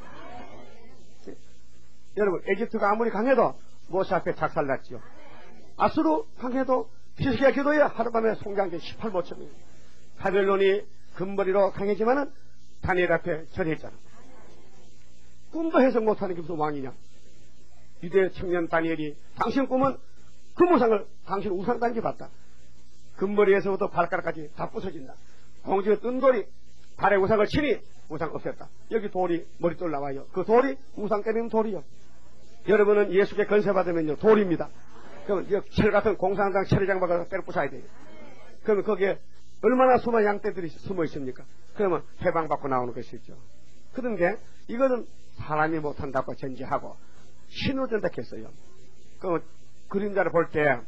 여러분, 에집트가 아무리 강해도 모세 앞에 작살났지요. 아수르 강해도 히스기야 기도에 하룻밤에 송장제 18모천이에요. 바벨론이 금머리로 강해지만은 다니엘 앞에 절했잖아. 꿈도 해석 못하는 게 무슨 왕이냐? 유대 청년 다니엘이 당신 꿈은 금우상을 당신 우상단지 봤다. 금머리에서부터 발가락까지 다 부서진다. 공중에 뜬 돌이 발에 우상을 치니 우상 없앴다. 여기 돌이 머릿돌 나와요. 그 돌이 우상 때리는 돌이요. 여러분은 예수께 건세받으면요 돌입니다. 그러면 철 같은 공산당 철회장 박아서 때려 부숴야 돼요. 그러면 거기에 얼마나 수많은 양떼들이 숨어 있습니까? 그러면 해방받고 나오는 것이죠. 그런데 이거는 사람이 못한다고 전제하고 신으로 전tak했어요. 그 그림자를 볼 때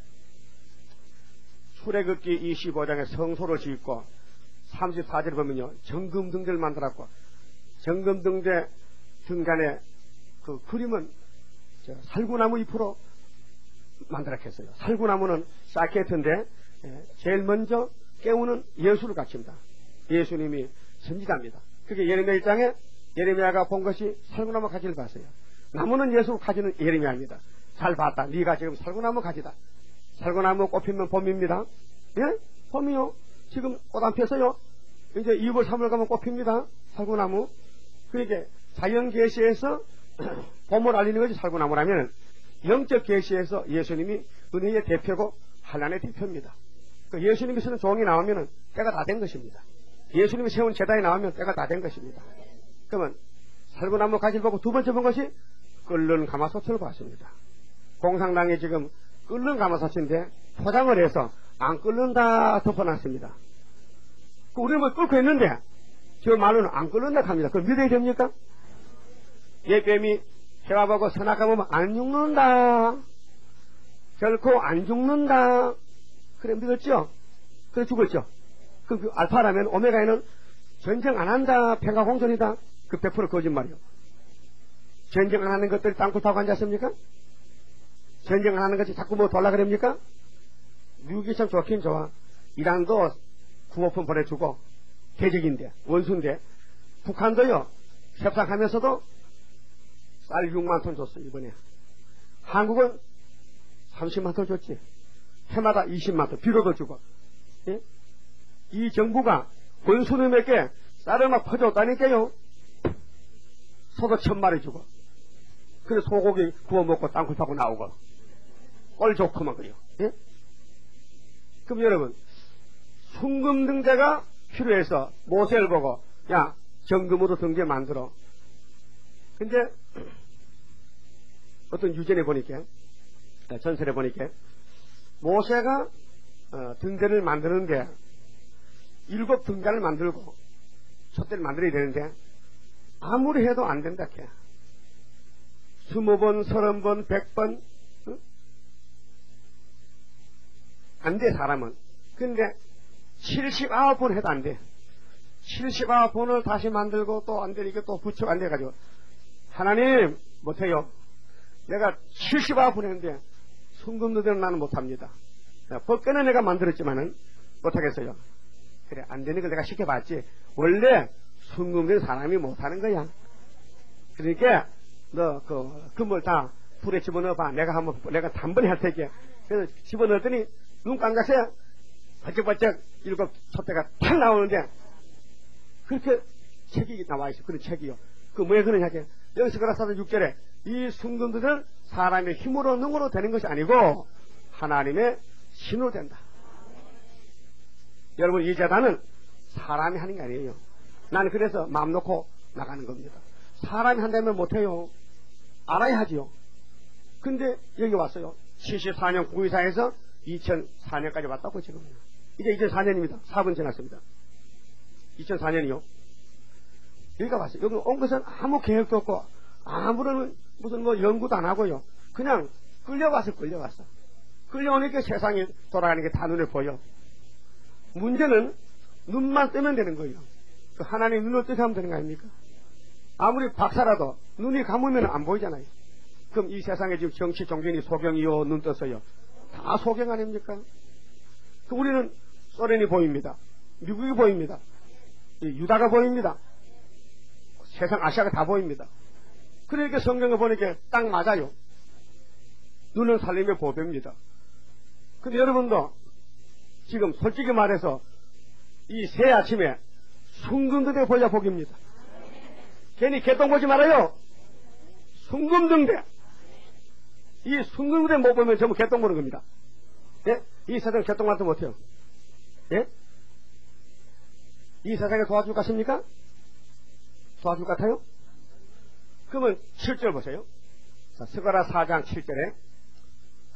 출애굽기 25장에 성소를 짓고 34절을 보면요 정금등대를 만들었고 정금등대 등간에 그 그림은 살구나무 잎으로 만들었겠어요. 살구나무는 사케트인데 제일 먼저 깨우는 예수를 갖춥니다. 예수님이 선지자입니다. 그게 예레미야 1장에 예레미야가 본 것이 살구나무 가지를 봤어요. 나무는 예수 가지는 예레미야입니다. 잘 봤다. 네가 지금 살구나무 가지다. 살구나무 꽃 피면 봄입니다. 예? 봄이요. 지금 꽃 안 폈어요. 이제 2월 3월 가면 꽃 핍니다. 살구나무. 그러니까 자연 계시에서 봄을 알리는 것이 살구나무라면 영적 계시에서 예수님이 은혜의 대표고 환난의 대표입니다. 그 예수님이 쓰는 종이 나오면 때가 다 된 것입니다. 예수님이 세운 제단이 나오면 때가 다 된 것입니다. 그러면 살구나무 가지를 보고 두 번째 본 것이 끓는 가마솥을 봤습니다. 공산당이 지금 끓는 가마솥인데 포장을 해서 안 끓는다 덮어놨습니다. 우리는 뭐 끓고 있는데 저 말로는 안 끓는다 합니다. 그럼 믿어야 됩니까? 예뱀이 해와보고 선악과 보면 안 죽는다. 결코 안 죽는다. 그래 믿었죠? 그래 죽었죠? 그럼 그 알파라면 오메가에는 전쟁 안 한다. 평화공존이다. 그 100% 거짓말이요. 전쟁 안 하는 것들이 땅굴 타고 앉았습니까? 전쟁 안 하는 것이 자꾸 뭐 돌라 그럽니까? 미국이 참 좋긴 좋아. 이란도 구호품 보내주고 대적인데 원수인데 북한도요 협상하면서도 쌀 6만 톤 줬어 이번에. 한국은 30만 톤 줬지. 해마다 20만 톤 비료도 주고. 예? 이 정부가 원수님에게 쌀을 막 퍼줬다니까요. 소도 1000마리 주고. 그래 소고기 구워 먹고 땅굴 파고 나오고. 꼴 좋구만 그래요. 예? 그럼 여러분 순금등대가 필요해서 모세를 보고 야 정금으로 등대 만들어. 근데 어떤 유전에 보니까 전설에 보니까 모세가 등대를 만드는데 7등간을 만들고 촛대를 만들어야 되는데 아무리 해도 안 된다 캐. 20번, 30번, 100번 응? 안 돼 사람은. 근데 79번 해도 안 돼. 79번을 다시 만들고 또 안 되니까 또 붙여 안 돼가지고 하나님 못해요. 내가 79번 했는데 순금등대는 나는 못합니다. 법궤는 내가 만들었지만은 못하겠어요. 그래 안 되는 걸 내가 시켜봤지. 원래 순금등대는 사람이 못하는 거야. 그러니까 너 그 금을 다 불에 집어넣어봐. 내가 단번에 할 테니까. 그래서 집어넣었더니 눈 깜짝새야 번쩍번쩍 7 촛대가 탁 나오는데 그렇게 책이 나와 있어. 그런 책이요. 그 왜 그러냐 게 여기서 그라사도 6절에 이 순금들은 사람의 힘으로 능으로 되는 것이 아니고 하나님의 신으로 된다. 여러분 이 제단은 사람이 하는 게 아니에요. 나는 그래서 마음 놓고 나가는 겁니다. 사람이 한다면 못해요. 알아야 하지요. 근데 여기 왔어요. 74년 구의사에서 2004년까지 왔다고 지금. 이제 2004년입니다. 4분 지났습니다. 2004년이요. 여기가 왔어요. 여기 온 것은 아무 계획도 없고 아무런 무슨 뭐 연구도 안 하고요. 그냥 끌려왔어. 끌려오니까 세상이 돌아가는 게 다 눈에 보여. 문제는 눈만 뜨면 되는 거예요. 그 하나님 눈을 뜨게 하면 되는 거 아닙니까? 아무리 박사라도 눈이 감으면 안 보이잖아요. 그럼 이 세상에 지금 정치, 종교니 소경이요, 눈 떴어요. 다 소경 아닙니까? 우리는 소련이 보입니다. 미국이 보입니다. 유다가 보입니다. 세상 아시아가 다 보입니다. 그러니까 성경을 보니까 딱 맞아요. 눈은 살림의 보배입니다. 근데 여러분도 지금 솔직히 말해서 이 새 아침에 순금등대 보자 복입니다. 괜히 개똥 보지 말아요. 순금등대. 이 순금등대 못 보면 전부 개똥 보는 겁니다. 예? 이 세상 개똥 같으면 못해요. 예? 이 세상에 도와줄 것 같습니까? 도와줄 것 같아요? 그러면 7절 보세요. 자, 스가랴 4장 7절에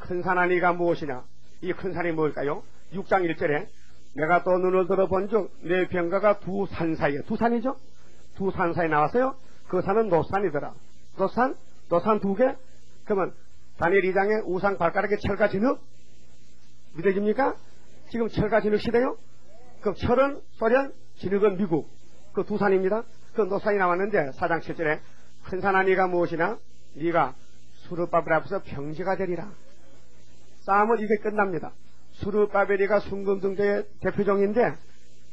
큰 산 아니가 무엇이냐? 이 큰 산이 뭘까요? 6장 1절에 내가 또 눈을 들어본즉 내 병가가 두 산 사이에, 두 산이죠? 두 산 사이에 나왔어요. 그 산은 노산이더라. 노산 두 개? 그러면 다니엘 2장에 우상 발가락에 철과 진흙? 믿어집니까? 지금 철과 진흙 시대요? 그 철은 소련, 진흙은 미국. 그 두 산입니다. 그 노산이 나왔는데 4장 7절에 큰 산 아니가 무엇이나 네가 수르바벨 앞에서 병지가 되리라. 싸움은 이게 끝납니다. 수르바벨이가 순금등대의 대표종인데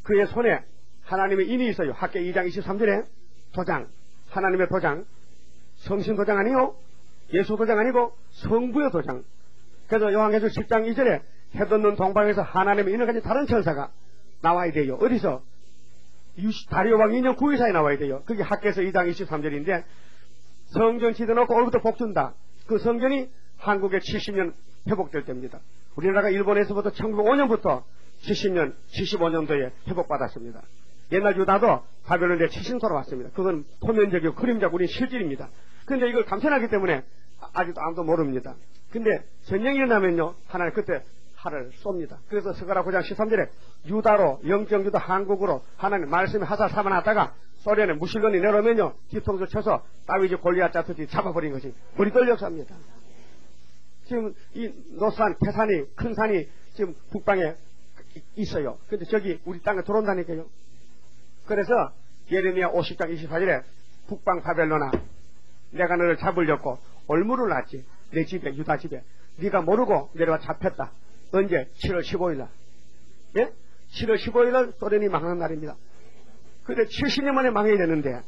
그의 손에 하나님의 인이 있어요. 학계 2장 23절에 도장, 하나님의 도장, 성신 도장 아니요, 예수 도장 아니고 성부의 도장. 그래서 요한계시록 10장 2절에 해돋는 동방에서 하나님의 인을 가진 다른 천사가 나와야 돼요. 어디서? 다리오 왕 2년 9일사에 나와야 돼요. 그게 학계에서 2장 23절인데 성전 지어놓고 오늘부터 복준다. 그 성전이 한국에 70년 회복될 때입니다. 우리나라가 일본에서부터 1905년부터 70년, 75년도에 회복받았습니다. 옛날 유다도 바벨론에 70년 돌아왔습니다. 그건 표면적이고 그림자고 우리는 실질입니다. 그런데 이걸 감춰놨기 때문에 아직도 아무도 모릅니다. 근데 전쟁이 일어나면요, 하나님 그때 칼을 쏩니다. 그래서 스가랴 9장 13절에 유다로, 영적 유다 한국으로 하나님 말씀이 하사 삼아놨다가 소련에 무실론이 내려오면요, 뒤통수 쳐서 다윗이 골리앗 잡듯이 잡아버린 것이 머리 떨려서합니다. 지금 이 노산, 태산이, 큰 산이 지금 북방에 있어요. 근데 저기 우리 땅에 들어온다니까요. 그래서 예레미야 50장 24절에 북방 바벨론아 내가 너를 잡으려고 올무를 놨지. 내 집에, 유다 집에. 네가 모르고 내려와 잡혔다. 언제? 7월 15일날. 예? 7월 15일날 소련이 망하는 날입니다. 근데 70년 만에 망해야 되는데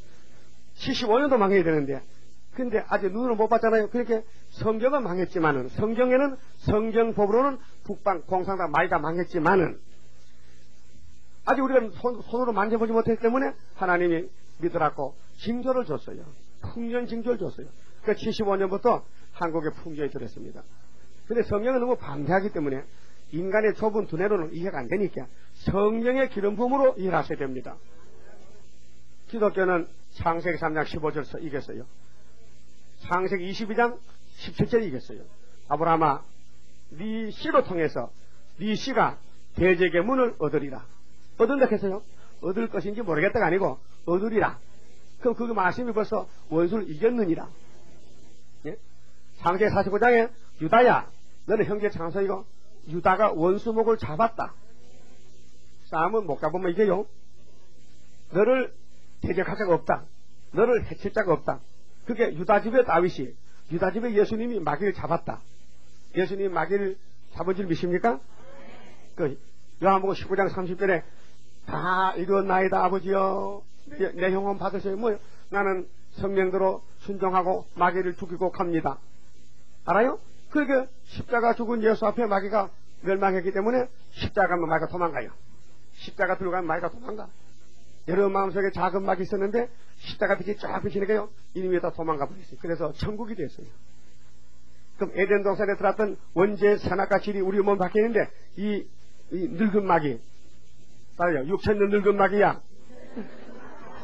75년도 망해야 되는데 근데 아직 눈으로 못 봤잖아요. 그렇게 성경은 망했지만은 성경에는 성경법으로는 북방 공산당 많이 다 망했지만은 아직 우리가 손으로 만져보지 못했기 때문에 하나님이 믿으라고 징조를 줬어요. 풍년 징조를 줬어요. 그러니까 75년부터 한국에 풍년이 들었습니다. 근데 성경은 너무 방대하기 때문에 인간의 좁은 두뇌로는 이해가 안 되니까 성경의 기름 부음으로 이해하셔야 됩니다. 기독교는 창세기 3장 15절에서 이겼어요. 창세기 22장 17절에 이겼어요. 아브라함아 네 씨로 통해서 네 씨가 대적의 문을 얻으리라. 얻은다 했어요. 얻을 것인지 모르겠다가 아니고 얻으리라. 그럼 그 말씀이 벌써 원수를 이겼느니라. 예? 창세기 49장에 유다야 너는 형제 장소이고 유다가 원수목을 잡았다. 싸움은 못 가보면 이게요. 너를 대적할 자가 없다. 너를 해칠 자가 없다. 그게 유다집의 다윗이 유다집의 예수님이 마귀를 잡았다. 예수님이 마귀를 잡은 줄 믿습니까? 그 요한복음 19장 30절에 다 이루었나이다 아버지여 내 영혼 받으세요. 뭐 나는 성령대로 순종하고 마귀를 죽이고 갑니다. 알아요? 그러니까 십자가 죽은 예수 앞에 마귀가 멸망했기 때문에 십자가 가면 마귀가 도망가요. 십자가 들고 가면 마귀가 도망가. 여러분 마음속에 작은 마귀 있었는데 십자가 빛이 쫙 비치니까요 이놈이 다 도망가 버렸어요. 그래서 천국이 됐어요. 그럼 에덴 동산에 들어왔던 원죄 산악과 질이 우리 몸 밖에 있는데 이 늙은 마귀 따라요. 6천년 늙은 마귀야.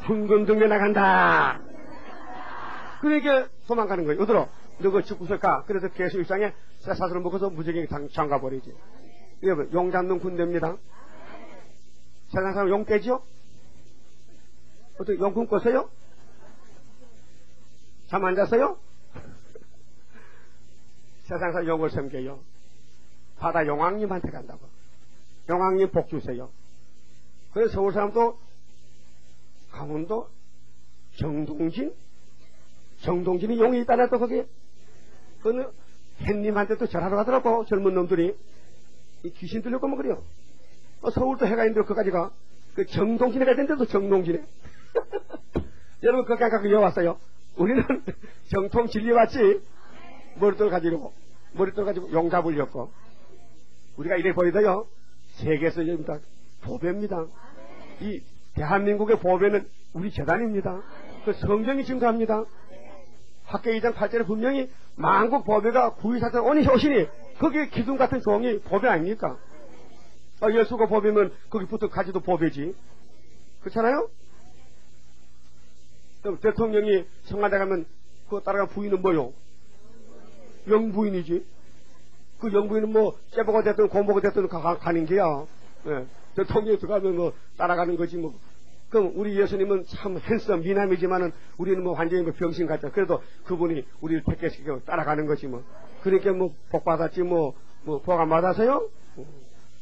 hun금등에 나간다. 그러니까 도망가는 거예요. 어디로? 너가 죽고서 가. 그래서 계수 일상에 쇠사슬을 먹어서 무지개 잠가버리지. 여러분, 용 잡는 군대입니다. 세상 사람 용 깨지요? 어떻게 용 꿈꿨어요? 잠 안 잤어요? 세상 사람 용을 섬겨요. 바다 용왕님한테 간다고. 용왕님 복 주세요. 그래서 서울 사람도 강원도 정동진이 용이 있다네 또 거기에. 그는 햇님한테도 절하러 가더라고. 젊은 놈들이. 이 귀신 들렸고 뭐 그래요. 서울도 해가 있는데 그까지 가. 그 정동진에 가야 되는데도 정동진에. 여러분 거기 안 가고 여기 왔어요. 우리는 정통 진리 왔지. 머릿돌 가지고 용 잡으려고. 우리가 이래 보이더요. 세계에서 다 보배입니다. 이 대한민국의 보배는 우리 재단입니다. 그 성경이 증거합니다. 학계 2장 8절에 분명히 만국 보배가 구의사장 오시니 거기에 기둥 같은 종이 보배 아닙니까? 예수가 보배면 거기부터 가지도 보배지. 그렇잖아요? 대통령이 청와대 가면 그거 따라간 부인은 뭐요? 영부인이지. 그 영부인은 뭐 째보가 됐든 고모가 됐든 가는 게야. 예. 대통령이 들어가면 뭐 따라가는 거지 뭐. 그럼 우리 예수님은 참 핸섬 미남이지만은 우리는 뭐 완전히 뭐 병신 같죠. 그래도 그분이 우리를 택해시켜 따라가는 거지 뭐. 그러니까 뭐 복 받았지 뭐 복 안 받아서요?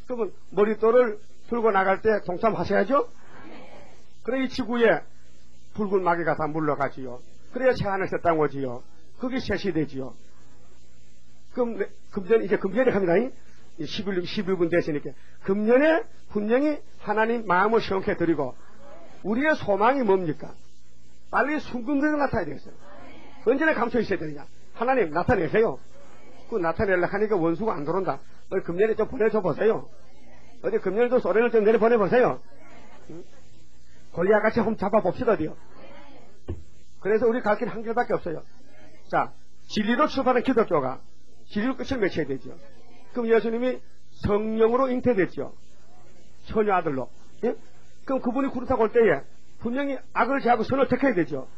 그러면 머릿돌을 들고 나갈 때 동참하셔야죠. 그래 이 지구에 붉은 마귀가 다 물러가지요. 그래야 새하늘 새 땅 오지요. 그게 셋이 되지요. 그럼 금년에 갑니다. 11분 되시니까 금년에 분명히 하나님 마음을 시원케 드리고 우리의 소망이 뭡니까? 빨리 순금대로 나타나야 되겠어요. 언제나 감춰 있어야 되느냐? 하나님 나타내세요. 그 나타내려고 하니까 원수가 안 들어온다. 금년에 좀 보내줘 보세요. 어디 금년에도 소리를 좀 내려보내보세요. 골리앗같이 한번 잡아봅시다. 어디요. 그래서 우리 갈 길 한 길밖에 없어요. 자, 진리로 출발한 기독교가 진리로 끝을 맺혀야 되죠. 그럼 예수님이 성령으로 잉태됐죠. 처녀 아들로. 예? 그럼 그분이 구르타고 올 때에 분명히 악을 제하고 선을 택해야 되죠.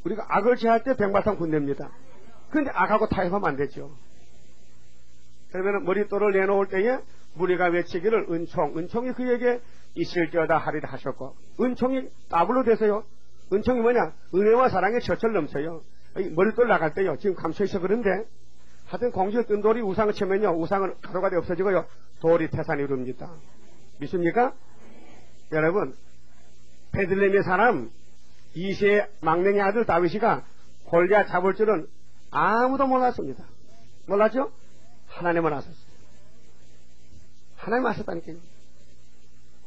우리가 악을 제할 때 백마탄 군대입니다. 그런데 악하고 타협하면 안 되죠. 그러면 머릿돌을 내놓을 때에 무리가 외치기를 은총이 그에게 있을지어다 하리라 하셨고, 은총이 따블로 돼서요. 은총이 뭐냐? 은혜와 사랑의 셔철 넘쳐요. 머릿돌 나갈 때요. 지금 감춰있어 그런데 하여튼 공주의 뜬 돌이 우상을 치면요. 우상은 가루가 돼 없어지고요. 돌이 태산이 이룹니다. 믿습니까? 여러분, 베들레헴의 사람 이세의 막내의 아들 다윗이가 골리앗 잡을 줄은 아무도 몰랐습니다. 몰랐죠? 하나님은 아셨어요. 하나님 아셨다니까요.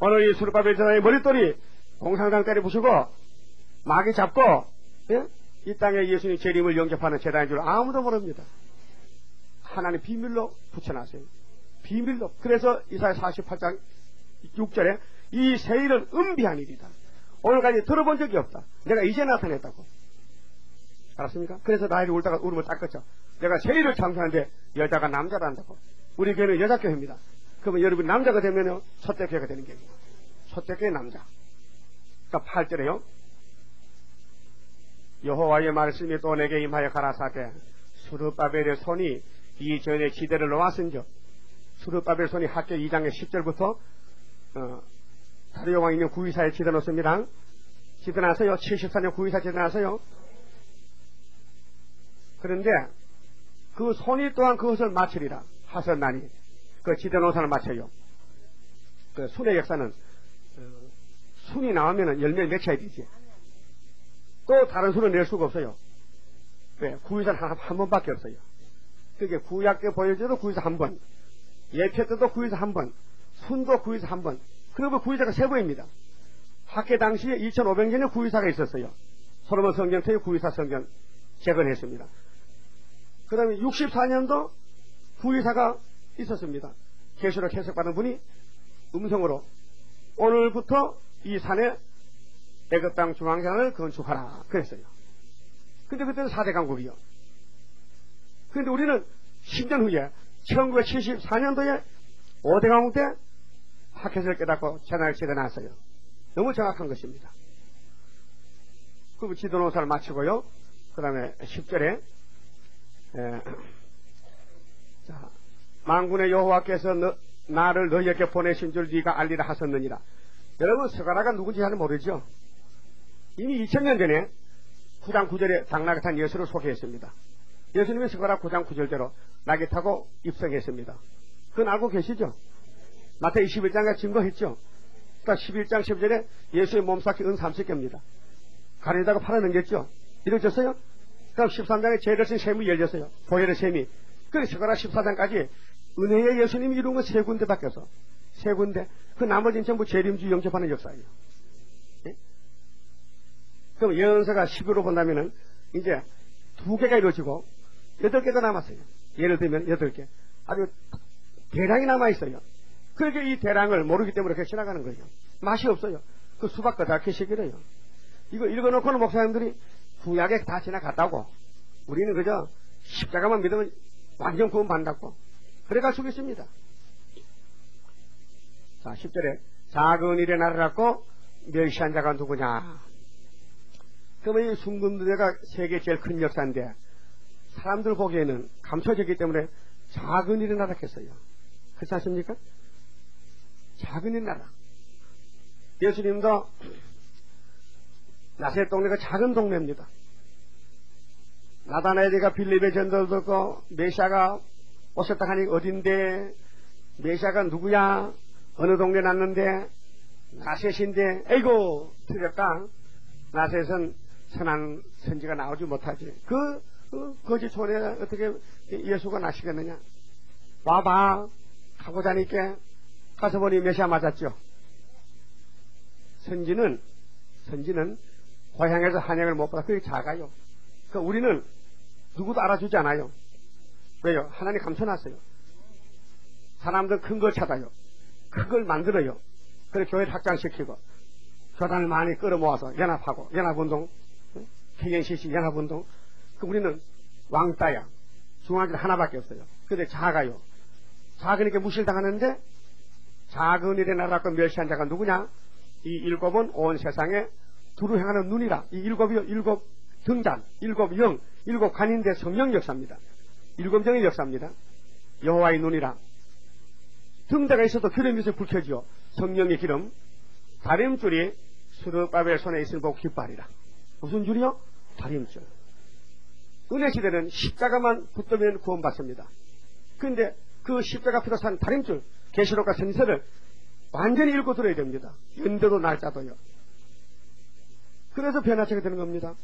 오늘 이 수르바벨 제사의 머릿돌이 공상당 때려 부수고 마귀 잡고 이 땅에 예수님 재림을 영접하는 제단인 줄 아무도 모릅니다. 하나님 비밀로 붙여놨어요. 비밀로. 그래서 이사야 48장 6절에 이 세일은 은비한 일이다. 오늘까지 들어본 적이 없다. 내가 이제 나타냈다고. 알았습니까? 그래서 나일이 울다가 울음을 닦았죠. 내가 세일을 창조하는데 여자가 남자란다고. 우리 교회는 여자교회입니다. 그러면 여러분 남자가 되면요 첫대교회가 되는 게 아니에요. 첫대교회 남자. 그러니까 8절에요. 여호와의 말씀이 또 내게 임하여 가라사대 수르바벨의 손이 이 전에 지대를 놓았은즉. 수르바벨 손이 학교 2장의 10절부터 다리오 왕이 있는 구의사에 지대 놓습니다. 지대 나서요. 74년 구의사 지대 나서요. 그런데 그 손이 또한 그것을 마치리라 하셨나니 그 지대 노선을 마쳐요. 그 순의 역사는 순이 나오면 열매를 맺혀야 되지. 또 다른 순을 낼 수가 없어요. 왜? 구의사는 한 번밖에 없어요. 그게 구약 때 보여줘도 구의사 한 번, 예표 때도 구의사 한 번, 순도 구의사 한 번. 그리고 구의사가 세 번입니다. 학계 당시에 2500년에 구의사가 있었어요. 솔로몬 성경 때에 구의사 성경 재건했습니다. 그 다음에 64년도 구의사가 있었습니다. 계시록 해석받은 분이 음성으로 오늘부터 이 산에 애굽 땅 중앙산을 건축하라 그랬어요. 근데 그때는 4대 강국이요. 근데 우리는 10년 후에 1974년도에 5대 강국 때 타켓을 깨닫고 재단을 세워놨어요. 너무 정확한 것입니다. 그리고 지도노사를 마치고요. 그 다음에 10절에 만군의 여호와께서 나를 너희에게 보내신 줄 네가 알리라 하셨느니라. 여러분, 스가랴가 누군지 잘 모르죠? 이미 2000년 전에 9장 9절에 당나귀 탄 예수를 소개했습니다. 예수님이 스가랴 9장 9절대로 낙에 타고 입성했습니다. 그건 알고 계시죠? 마태복음 21장에 증거했죠? 그러니까 11장 10절에 예수의 몸삭이 은 30개입니다. 가리다가 팔아넘겼죠? 이루어졌어요? 그럼 13장에 제일신 셈이 열렸어요. 보혈의 셈이. 그래서 스가랴 14장까지 은혜의 예수님이 이룬 건 3군데밖에 없어. 3군데. 그 나머지는 전부 재림주 영접하는 역사예요. 예? 그럼 예언서가 10으로 본다면은 이제 2개가 이루어지고 8개가 남았어요. 예를 들면 8개. 아주 대량이 남아있어요. 그렇게 이 대량을 모르기 때문에 그렇게 지나가는 거예요. 맛이 없어요. 그 수박 거다게 시기래요. 이거 읽어놓고는 목사님들이 구약에 다 지나갔다고. 우리는 그저 십자가만 믿으면 완전 구원 받는다고. 그래가 죽겠습니다. 자, 10절에 작은 일에 나라라고 멸시한 자가 누구냐. 그러면 이 순금대가 세계 제일 큰 역사인데 사람들 보기에는 감춰졌기 때문에 작은 일에 나락했어요. 그렇지 않습니까? 작은 일 나라. 예수님도 나사렛 동네가 작은 동네입니다. 나다나엘이가 빌립의 전도를 듣고 메시아가 오셨다 하니 어딘데, 메시아가 누구야, 어느 동네 났는데, 나셋인데, 에이고 틀렸다. 나셋은 선한 선지가 나오지 못하지. 거짓 촌에 어떻게 예수가 나시겠느냐. 와봐 하고 자니까 가서 보니 메시아 맞았죠. 선지는 고향에서 한양을 못 받아. 그게 작아요. 그러니까 우리는 누구도 알아주지 않아요. 왜요? 하나님 감춰놨어요. 사람들 큰 걸 찾아요. 큰 걸 만들어요. 그래서 교회를 확장시키고 교단을 많이 끌어모아서 연합하고, 연합운동, KNCC 연합운동. 우리는 왕따야. 중앙길 하나밖에 없어요. 근데 작아요. 작으니까 무실당하는데, 작은 일에 나라고 멸시한 자가 누구냐? 이 7은 온 세상에 두루 행하는 눈이라. 이 7이요, 7 등잔, 7 영, 7 관인대 성령 역사입니다. 7정의 역사입니다. 여호와의 눈이라. 등대가 있어도 기름이 있어 불켜지요. 성령의 기름. 다림줄이 스룹바벨 손에 있을 보고 기뻐하리라. 무슨 줄이요? 다림줄. 은혜 시대는 십자가만 붙들면 구원받습니다. 그런데 그 십자가 피로 산 다림줄, 계시록과 선지서를 완전히 읽고 들어야 됩니다. 연대도 날짜도요. 그래서 변화체가 되는 겁니다.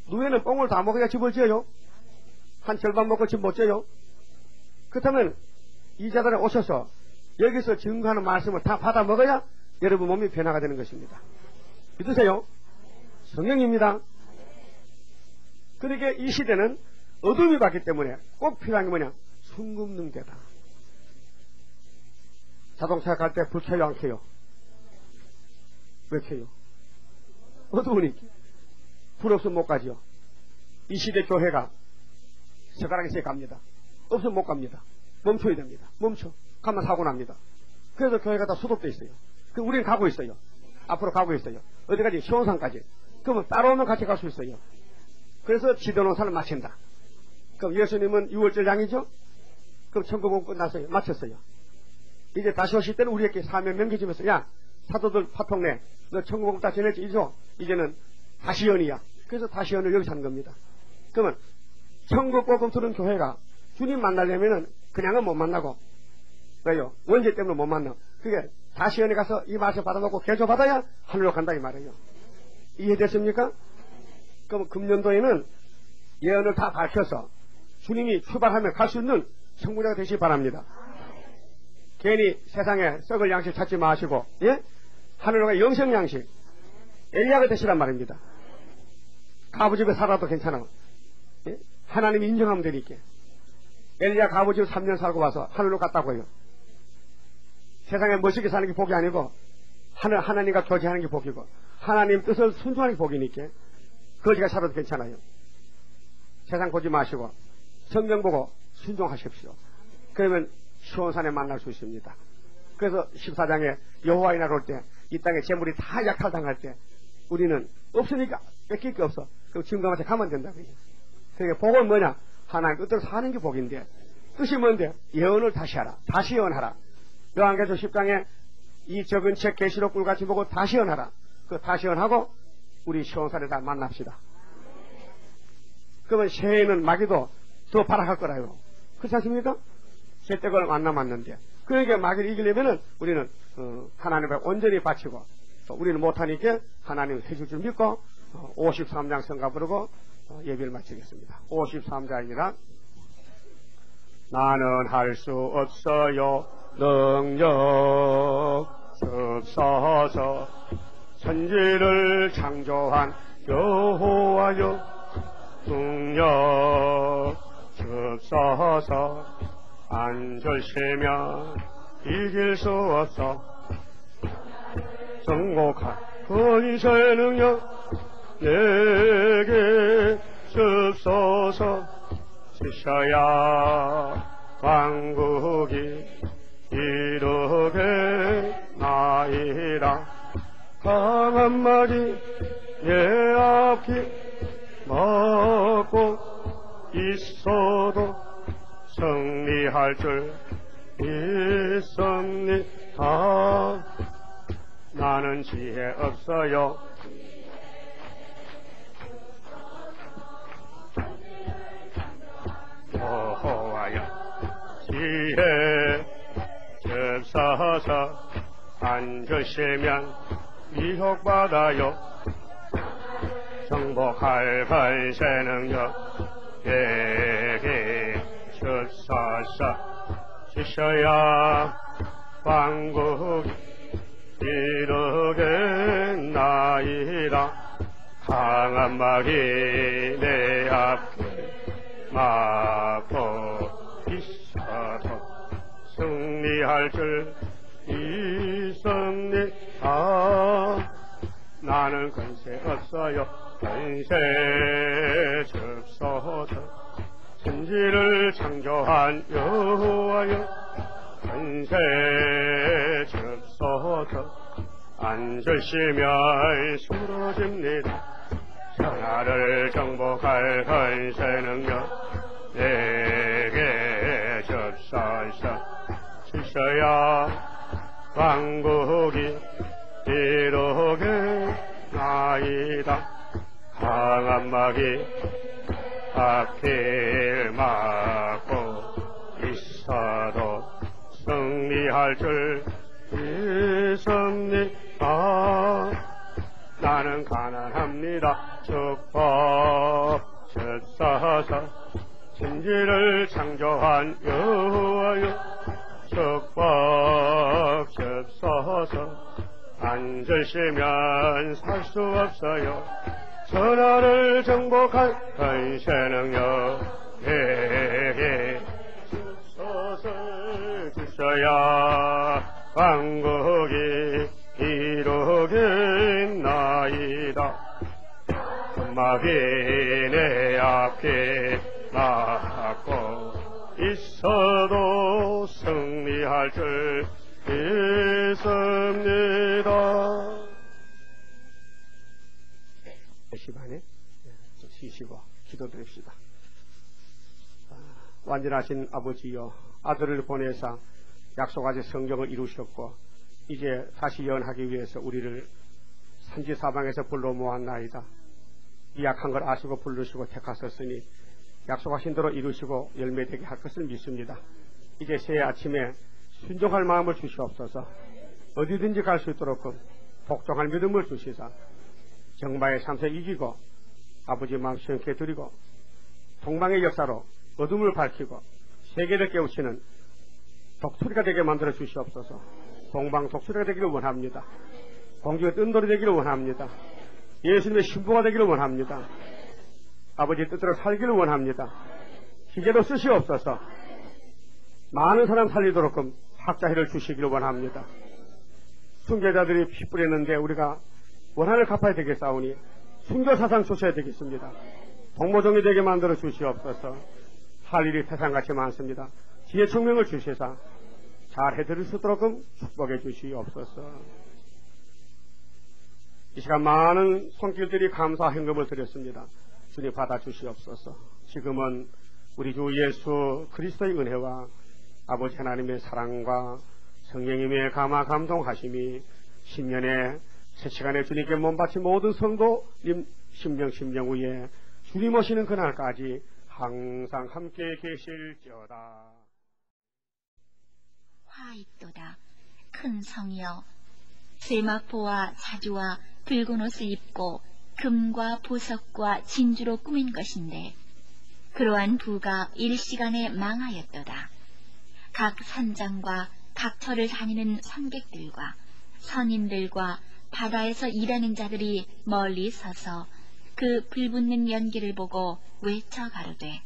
누에는 뽕을 다 먹어야 집을 지어요. 한 절반 먹고 집 못 지어요. 그렇다면 이자들에 오셔서 여기서 증거하는 말씀을 다 받아 먹어야 여러분 몸이 변화가 되는 것입니다. 믿으세요? 성령입니다. 그러게 이 시대는 어둠이 받기 때문에 꼭 필요한 게 뭐냐? 순금능대다. 자동차 갈 때 불 켜요, 안 켜요? 왜 켜요? 어두우니까. 불 없으면 못 가죠. 이 시대 교회가 젓가락에서 갑니다. 없으면 못 갑니다. 멈춰야 됩니다. 멈춰. 가면 사고 납니다. 그래서 교회가 다 수도돼 있어요. 우리는 가고 있어요. 앞으로 가고 있어요. 어디까지? 시온산까지. 그러면 따라오면 같이 갈 수 있어요. 그래서 지도노사를 마친다. 그럼 예수님은 6월절 양이죠? 그럼 천국은 끝났어요. 마쳤어요. 이제 다시 오실 때는 우리에게 사명 명기주면서, 야, 사도들 파통 내. 너 천국은 다 지냈지? 이제는 다시연이야. 그래서 다시연을 여기서 하는 겁니다. 그러면 천국 복음 들은 교회가 주님 만나려면은 그냥은 못 만나고, 왜요? 원죄 때문에 못 만나. 그게 다시연에 가서 이 말씀 받아먹고 개조받아야 하늘로 간다 이 말이에요. 이해됐습니까? 그럼 금년도에는 예언을 다 밝혀서 주님이 출발하면 갈 수 있는 성부자가 되시기 바랍니다. 괜히 세상에 썩을 양식 찾지 마시고, 예? 하늘로 가 영생 양식, 엘리야가 되시란 말입니다. 가부집에 살아도 괜찮아. 예? 하나님이 인정하면 되니까. 엘리야 가부집 3년 살고 와서 하늘로 갔다고 해요. 세상에 멋있게 사는 게 복이 아니고 하나님과 교제하는 게 복이고 하나님 뜻을 순종하는 게 복이니까 거지가 살아도 괜찮아요. 세상 보지 마시고 성경 보고 순종하십시오. 그러면 시온산에 만날 수 있습니다. 그래서 14장에 여호와의 날 올 때 이 땅에 재물이 다 약탈당할 때 우리는 없으니까 뺏길 게 없어. 그럼 지금과 마치 가면 된다고요. 그러니까 복은 뭐냐? 하나님 뜻대로 사는 게 복인데, 뜻이 뭔데? 예언을 다시 하라. 다시 예언하라. 요한계시록 10장에 이 적은 책 계시록 꿀같이 보고 다시 예언하라. 그 다시 예언하고 우리 시온산에 다 만납시다. 그러면 새해에는 마귀도 더 발악할 거라요. 그렇지 않습니까? 새댁을 만남았는데. 그러니까 마귀를 이기려면은 우리는 하나님 앞에 온전히 바치고, 또 우리는 못하니까 하나님을 해줄 줄 믿고 53장 성가 부르고 예배를 마치겠습니다. 53장이라 나는 할 수 없어요 능력 섭서서 천지를 창조한 여호와여 능력 섭서서 안절시면 이길 수 없어 정복한 권위의 능력 내게 섭서서 지셔야 왕국이 이르게 나이라 강한 마귀 내 앞길 막고 있어도 승리할 줄 믿습니다. 나는 지혜 없어요 여호와여 지혜 접서서 앉으시면 미혹받아요 정복할 권세 능력 내게 접서서 지셔야 왕국이 이르게 나이라 강한 마귀 내 앞에 막고 있어도 승리할 줄 믿습니다. 나는 권세 없어요 권세 접서서 천지를 창조한 여호와여 권세 접서서 앉으시면 쓰러집니다. 천하를 정복할 권세 능력 내게 접서서 지셔야 왕국이 이르게 나이다. 강한 마귀 앞길 막고 있어도 승리할 줄 믿습니다. 나는 가난합니다. 축복 젖서서 천지를 창조한 여호와여 축복 젖서서 앉으시면 살 수 없어요. 천하를 정복할 권세 능력 내게 주소서 주셔야 왕국이 이루게 나이다. 마귀 내 앞에 막고 있어도 승리할 줄 믿습니다. 시간에 쉬시고 기도드립시다. 완전하신 아버지여, 아들을 보내사 약속하신 성경을 이루셨고 이제 다시 예언하기 위해서 우리를 산지사방에서 불러 모았나이다. 이 약한 걸 아시고 부르시고 택하셨으니 약속하신 대로 이루시고 열매되게 할 것을 믿습니다. 이제 새해 아침에 순종할 마음을 주시옵소서. 어디든지 갈 수 있도록 복종할 믿음을 주시사 정마의 삶에 이기고 아버지 마음 시원케 드리고 동방의 역사로 어둠을 밝히고 세계를 깨우치는 독수리가 되게 만들어 주시옵소서. 동방 독수리가 되기를 원합니다. 공중의 뜬돌이 되기를 원합니다. 예수님의 신부가 되기를 원합니다. 아버지 뜻대로 살기를 원합니다. 기계로 쓰시옵소서. 많은 사람 살리도록 학자회를 주시기를 원합니다. 순교자들이 피 뿌렸는데 우리가 원한을 갚아야 되겠사오니 순교사상 주셔야 되겠습니다. 동모종이 되게 만들어 주시옵소서. 할 일이 태산같이 많습니다. 지혜 총명을 주시사 잘 해드릴 수 있도록 축복해 주시옵소서. 이 시간 많은 손길들이 감사 헌금을 드렸습니다. 주님 받아 주시옵소서. 지금은 우리 주 예수 그리스도의 은혜와 아버지 하나님의 사랑과 성령님의 감화 감동하심이 신년에 새 시간에 주님께 몸바친 모든 성도님 심령 위에 주님 오시는 그날까지 항상 함께 계실지어다. 화 있도다. 큰 성이여, 세마포와 자주와 붉은 옷을 입고 금과 보석과 진주로 꾸민 것인데 그러한 부가 일시간에 망하였도다. 각 산장과 각 터를 다니는 선객들과 선인들과 바다에서 일하는 자들이 멀리 서서 그 불붙는 연기를 보고 외쳐 가로되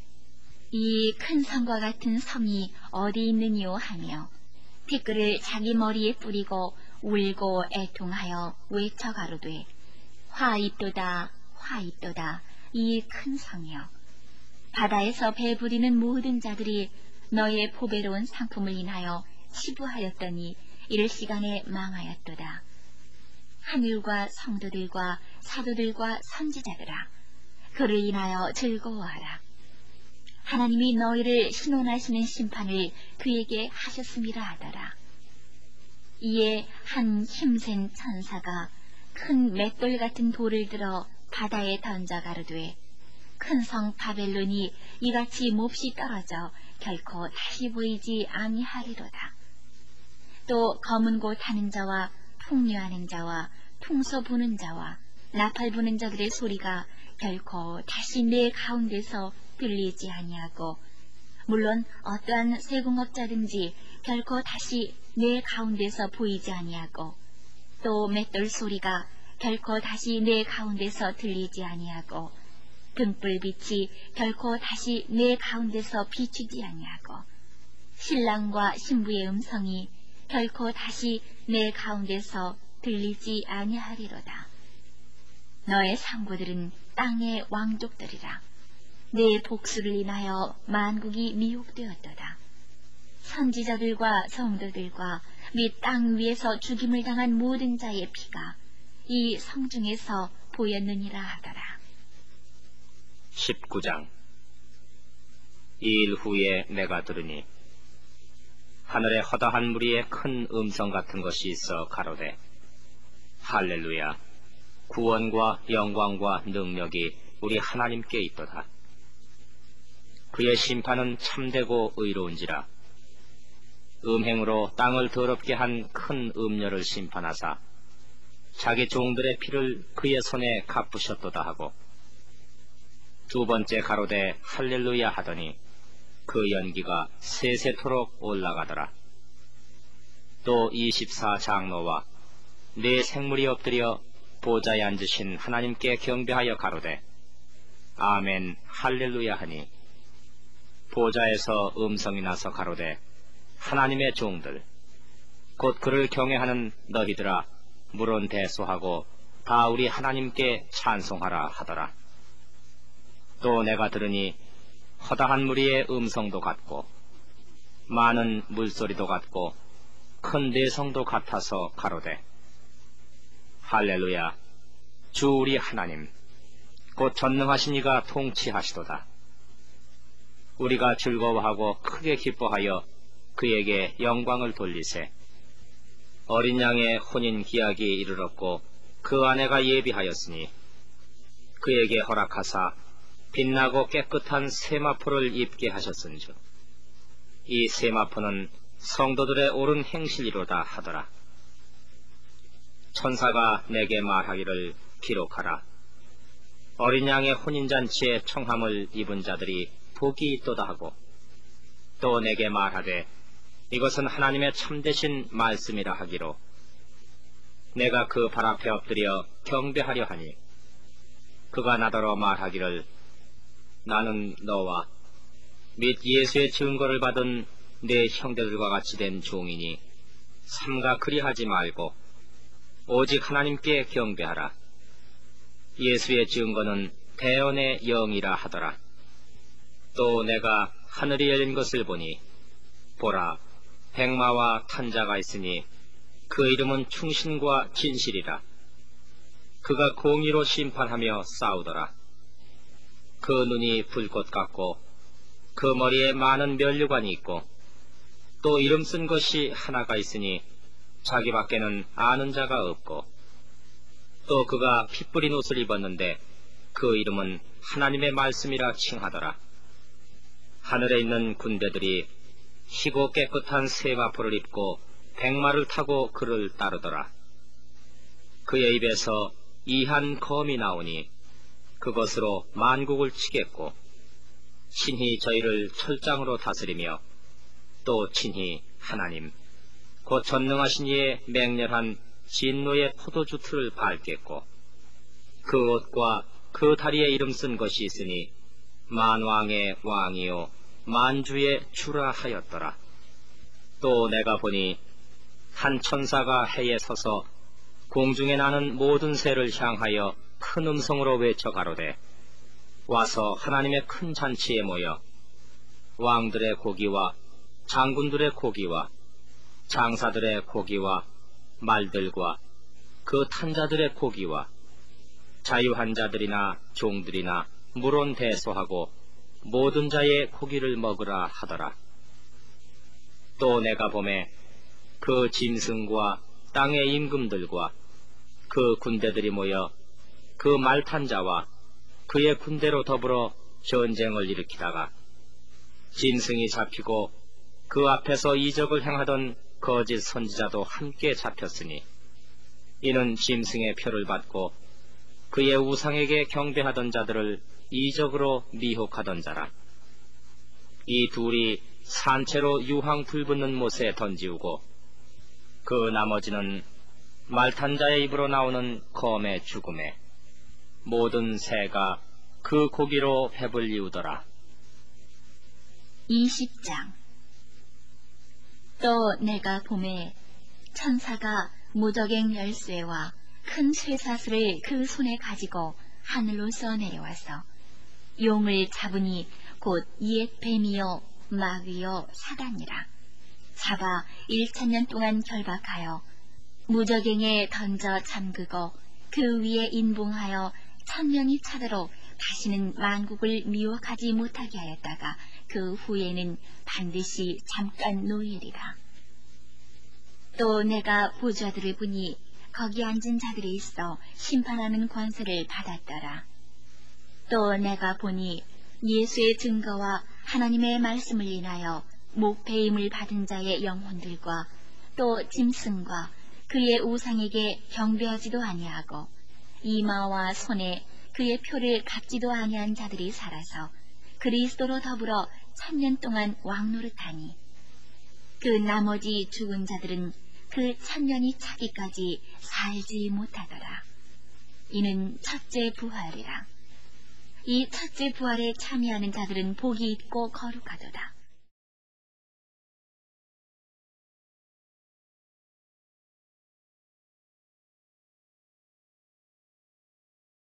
이 큰 성과 같은 성이 어디 있느니요 하며 티끌을 자기 머리에 뿌리고 울고 애통하여 외쳐 가로되 화 있도다 화 있도다 이 큰 성이여. 바다에서 배 부리는 모든 자들이 너의 보배로운 상품을 인하여 치부하였더니 이를 시간에 망하였도다. 하늘과 성도들과 사도들과 선지자들아, 그를 인하여 즐거워하라. 하나님이 너희를 신원하시는 심판을 그에게 하셨음이라 하더라. 이에 한 힘센 천사가 큰 맷돌 같은 돌을 들어 바다에 던져 가로되 큰 성 바벨론이 이같이 몹시 떨어져 결코 다시 보이지 아니하리로다. 또 검은 곳 하는 자와 풍류하는 자와 풍소 부는 자와 나팔 부는 자들의 소리가 결코 다시 내 가운데서 들리지 아니하고 물론 어떠한 세공업자든지 결코 다시 내 가운데서 보이지 아니하고 또 맷돌 소리가 결코 다시 내 가운데서 들리지 아니하고 등불빛이 결코 다시 내 가운데서 비추지 아니하고 신랑과 신부의 음성이 결코 다시 내 가운데서 들리지 아니하리로다. 너의 상고들은 땅의 왕족들이라. 내 복수를 인하여 만국이 미혹되었도다. 선지자들과 성도들과 및 땅 위에서 죽임을 당한 모든 자의 피가 이 성중에서 보였느니라 하더라. 19장. 이 일 후에 내가 들으니 하늘에 허다한 무리의 큰 음성 같은 것이 있어 가로되 할렐루야, 구원과 영광과 능력이 우리 하나님께 있도다. 그의 심판은 참되고 의로운지라. 음행으로 땅을 더럽게 한 큰 음녀를 심판하사 자기 종들의 피를 그의 손에 갚으셨도다 하고 두 번째 가로되 할렐루야 하더니 그 연기가 세세토록 올라가더라. 또 24장로와 네 생물이 엎드려 보좌에 앉으신 하나님께 경배하여 가로되 아멘 할렐루야 하니 보좌에서 음성이 나서 가로되 하나님의 종들 곧 그를 경외하는 너희들아 물은 대소하고 다 우리 하나님께 찬송하라 하더라. 또 내가 들으니 허다한 무리의 음성도 같고 많은 물소리도 같고 큰 내성도 같아서 가로되 할렐루야, 주 우리 하나님 곧 전능하신 이가 통치하시도다. 우리가 즐거워하고 크게 기뻐하여 그에게 영광을 돌리세. 어린 양의 혼인 기약이 이르렀고 그 아내가 예비하였으니 그에게 허락하사 빛나고 깨끗한 세마포를 입게 하셨은즉 이 세마포는 성도들의 옳은 행실이로다 하더라. 천사가 내게 말하기를 기록하라. 어린 양의 혼인잔치에 청함을 입은 자들이 복이 있도다 하고 또 내게 말하되 이것은 하나님의 참되신 말씀이라 하기로 내가 그 발 앞에 엎드려 경배하려 하니 그가 나더러 말하기를 나는 너와 및 예수의 증거를 받은 내 형제들과 같이 된 종이니 삼가 그리하지 말고 오직 하나님께 경배하라. 예수의 증거는 대언의 영이라 하더라. 또 내가 하늘이 열린 것을 보니 보라 백마와 탄자가 있으니 그 이름은 충신과 진실이라. 그가 공의로 심판하며 싸우더라. 그 눈이 불꽃 같고 그 머리에 많은 면류관이 있고 또 이름 쓴 것이 하나가 있으니 자기밖에는 아는 자가 없고 또 그가 피 뿌린 옷을 입었는데 그 이름은 하나님의 말씀이라 칭하더라. 하늘에 있는 군대들이 희고 깨끗한 세마포를 입고 백마를 타고 그를 따르더라. 그의 입에서 이한 검이 나오니 그것으로 만국을 치겠고 친히 저희를 철장으로 다스리며 또 친히 하나님 곧 전능하신 이의 맹렬한 진노의 포도주 틀을 밟겠고 그 옷과 그 다리에 이름 쓴 것이 있으니 만왕의 왕이요 만주의 주라 하였더라. 또 내가 보니 한 천사가 해에 서서 공중에 나는 모든 새를 향하여 큰 음성으로 외쳐 가로되 와서 하나님의 큰 잔치에 모여 왕들의 고기와 장군들의 고기와 장사들의 고기와 말들과 그 탄자들의 고기와 자유한 자들이나 종들이나 물론 대소하고 모든 자의 고기를 먹으라 하더라. 또 내가 보매 그 짐승과 땅의 임금들과 그 군대들이 모여 그 말탄자와 그의 군대로 더불어 전쟁을 일으키다가 짐승이 잡히고 그 앞에서 이적을 행하던 거짓 선지자도 함께 잡혔으니 이는 짐승의 표를 받고 그의 우상에게 경배하던 자들을 이적으로 미혹하던 자라. 이 둘이 산채로 유황 불붙는 못에 던지우고 그 나머지는 말탄자의 입으로 나오는 검의 죽음에 모든 새가 그 고기로 배불리우더라. 20장. 또 내가 봄에 천사가 무적행 열쇠와 큰 쇠사슬을 그 손에 가지고 하늘로서 내려와서 용을 잡으니 곧 옛 뱀이요 마귀요 사단이라. 잡아 1000년 동안 결박하여 무적행에 던져 잠그고 그 위에 인봉하여 1000명이 차도록 다시는 만국을 미혹하지 못하게 하였다가 그 후에는 반드시 잠깐 놓이리라. 또 내가 보좌들을 보니 거기 앉은 자들이 있어 심판하는 권세를 받았더라. 또 내가 보니 예수의 증거와 하나님의 말씀을 인하여 목배임을 받은 자의 영혼들과 또 짐승과 그의 우상에게 경배하지도 아니하고 이마와 손에 그의 표를 갚지도 아니한 자들이 살아서 그리스도로 더불어 1000년 동안 왕노릇하니 그 나머지 죽은 자들은 그 1000년이 차기까지 살지 못하더라. 이는 첫째 부활이라. 이 첫째 부활에 참여하는 자들은 복이 있고 거룩하도다.